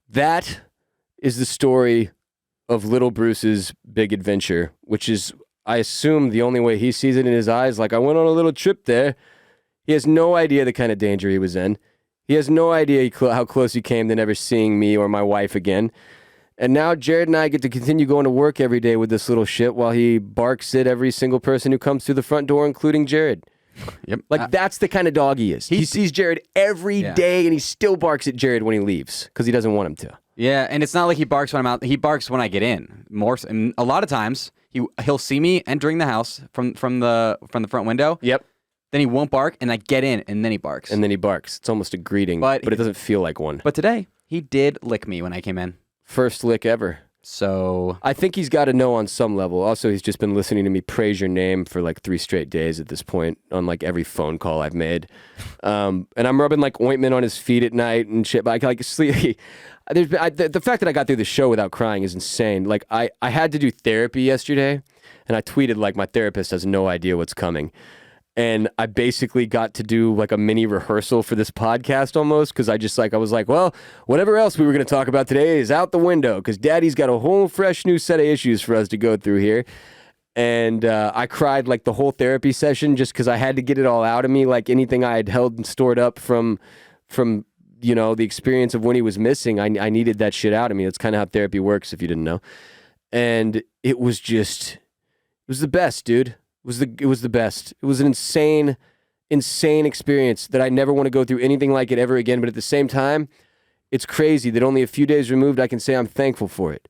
that is the story of little Bruce's big adventure, which is, I assume, the only way he sees it in his eyes. Like, I went on a little trip there. He has no idea the kind of danger he was in. He has no idea how close he came to never seeing me or my wife again. And now Jared and I get to continue going to work every day with this little shit while he barks at every single person who comes through the front door, including Jared. Yep. Like, that's the kind of dog he is. He sees Jared every day, and he still barks at Jared when he leaves because he doesn't want him to. Yeah, and it's not like he barks when I'm out. He barks when I get in. And a lot of times he'll see me entering the house from the front window. Yep. Then he won't bark, and I get in, and then he barks. And then he barks. It's almost a greeting, but it doesn't feel like one. But today he did lick me when I came in. First lick ever. So I think he's got to know on some level. Also, he's just been listening to me praise your name for like 3 straight days at this point on like every phone call I've made. And I'm rubbing like ointment on his feet at night and shit. But I can like sleep. The fact that I got through the show without crying is insane. Like I had to do therapy yesterday, and I tweeted like my therapist has no idea what's coming. And I basically got to do like a mini rehearsal for this podcast almost, because I was like, well, whatever else we were going to talk about today is out the window because Daddy's got a whole fresh new set of issues for us to go through here. And I cried like the whole therapy session just because I had to get it all out of me, like anything I had held and stored up from you know, the experience of when he was missing. I needed that shit out of me. That's kind of how therapy works, if you didn't know. And it was the best, dude. It was the best. It was an insane experience that I never want to go through anything like it ever again. But at the same time, it's crazy that only a few days removed, I can say I'm thankful for it.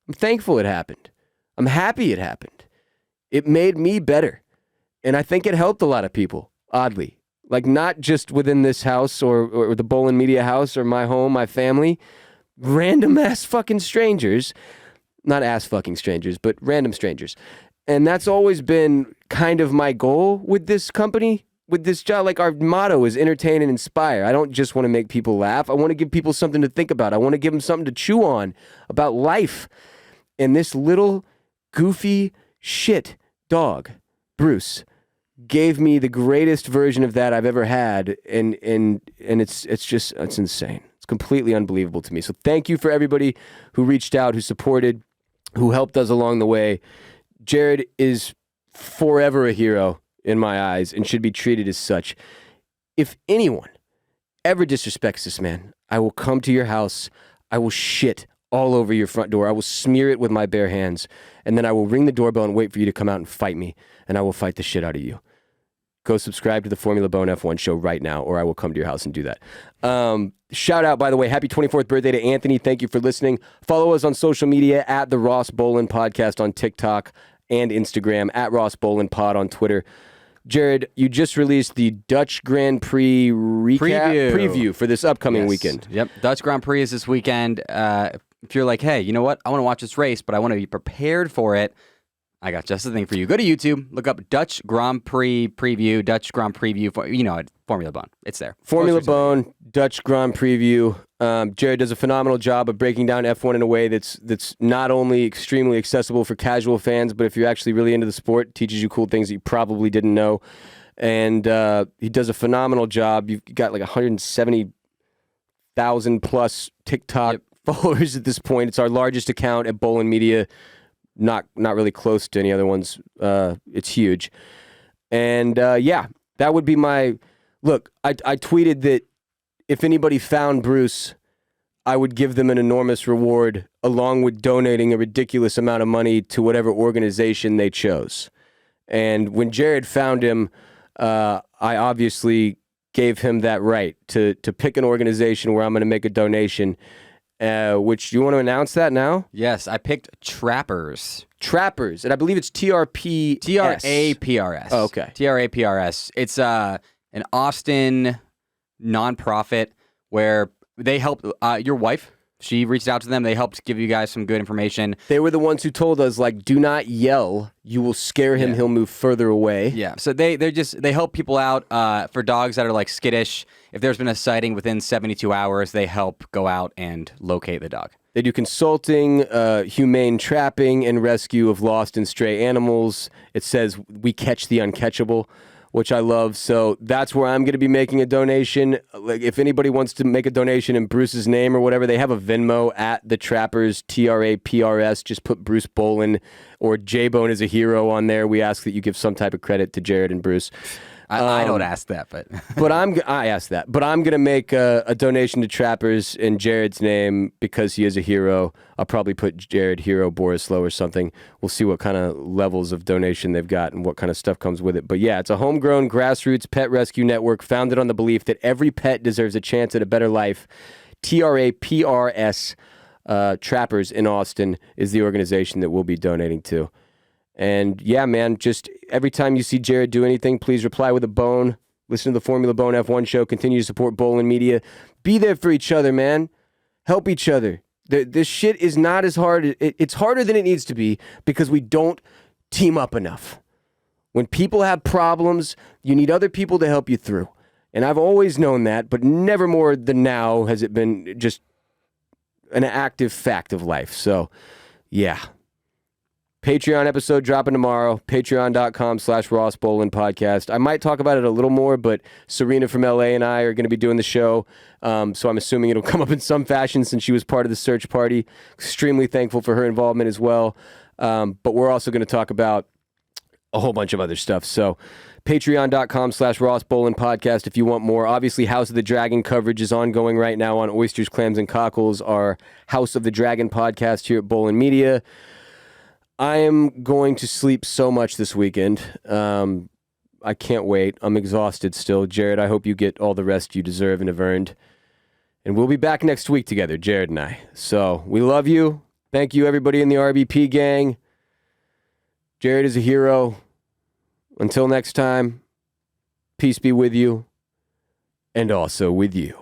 I'm thankful it happened. I'm happy it happened. It made me better. And I think it helped a lot of people, oddly. Like, not just within this house or the Bolen Media house or my home, my family. Random ass fucking strangers. Not ass fucking strangers, but random strangers. And that's always been kind of my goal with this company, with this job. Like, our motto is entertain and inspire. I don't just want to make people laugh. I want to give people something to think about. I want to give them something to chew on about life. And this little goofy shit dog, Bruce, gave me the greatest version of that I've ever had. And it's insane. It's completely unbelievable to me. So thank you for everybody who reached out, who supported, who helped us along the way. Jared is forever a hero in my eyes and should be treated as such. If anyone ever disrespects this man, I will come to your house. I will shit all over your front door. I will smear it with my bare hands, and then I will ring the doorbell and wait for you to come out and fight me, and I will fight the shit out of you. Go subscribe to the Formula Bone F1 show right now, or I will come to your house and do that. Shout out, by the way, happy 24th birthday to Anthony. Thank you for listening. Follow us on social media at the Ross Bolen Podcast on TikTok and Instagram, at Ross Bolen Pod on Twitter. Jared, you just released the Dutch Grand Prix preview for this upcoming weekend. Yep, Dutch Grand Prix is this weekend. If you're like, hey, you know what? I want to watch this race, but I want to be prepared for it. I got just the thing for you. Go to YouTube, look up Dutch Grand Prix preview, Dutch Grand Preview, Formula Bone. It's there. Formula Bone, Dutch Grand Preview. Jared does a phenomenal job of breaking down F1 in a way that's not only extremely accessible for casual fans, but if you're actually really into the sport, teaches you cool things that you probably didn't know. And he does a phenomenal job. You've got like 170,000 plus TikTok followers at this point. It's our largest account at Bolen Media. Not really close to any other ones. It's huge. And that would be my... Look, I tweeted that if anybody found Bruce I would give them an enormous reward along with donating a ridiculous amount of money to whatever organization they chose. And when Jared found him, I obviously gave him that right to pick an organization where I'm going to make a donation. Which, you want to announce that now? Yes, I picked Trappers. Trappers, and I believe it's TRP. TRAPRS. Oh, okay. TRAPRS. It's an Austin nonprofit where they help your wife. She reached out to them. They helped give you guys some good information. They were the ones who told us, like, do not yell. You will scare him. Yeah. He'll move further away. Yeah. So they help people out for dogs that are like skittish. If there's been a sighting within 72 hours, they help go out and locate the dog. They do consulting, humane trapping, and rescue of lost and stray animals. It says we catch the uncatchable, which I love. So that's where I'm going to be making a donation. Like, if anybody wants to make a donation in Bruce's name or whatever, they have a Venmo at the Trappers, TRAPRS. Just put Bruce Bolen or J-Bone as a hero on there. We ask that you give some type of credit to Jared and Bruce. I don't ask that, but I ask that. But I'm gonna make a donation to Trappers in Jared's name because he is a hero. I'll probably put Jared Hero Borislow or something. We'll see what kind of levels of donation they've got and what kind of stuff comes with it. But yeah, it's a homegrown grassroots pet rescue network founded on the belief that every pet deserves a chance at a better life. TRAPRS, Trappers in Austin is the organization that we'll be donating to. And yeah, man, just every time you see Jared do anything, please reply with a bone. Listen to the Formula Bone F1 show. Continue to support Bolen Media. Be there for each other, man. Help each other. This shit is not as hard. It's harder than it needs to be because we don't team up enough. When people have problems, you need other people to help you through. And I've always known that, but never more than now has it been just an active fact of life. So, yeah. Patreon episode dropping tomorrow. Patreon.com/Ross Bolen podcast. I might talk about it a little more, but Serena from LA and I are going to be doing the show. So I'm assuming it'll come up in some fashion since she was part of the search party. Extremely thankful for her involvement as well. But we're also going to talk about a whole bunch of other stuff. So Patreon.com/Ross Bolen podcast if you want more. Obviously, House of the Dragon coverage is ongoing right now on Oysters, Clams, and Cockles, our House of the Dragon podcast here at Bolen Media. I am going to sleep so much this weekend. I can't wait. I'm exhausted still. Jared, I hope you get all the rest you deserve and have earned. And we'll be back next week together, Jared and I. So we love you. Thank you, everybody in the RBP gang. Jared is a hero. Until next time, peace be with you and also with you.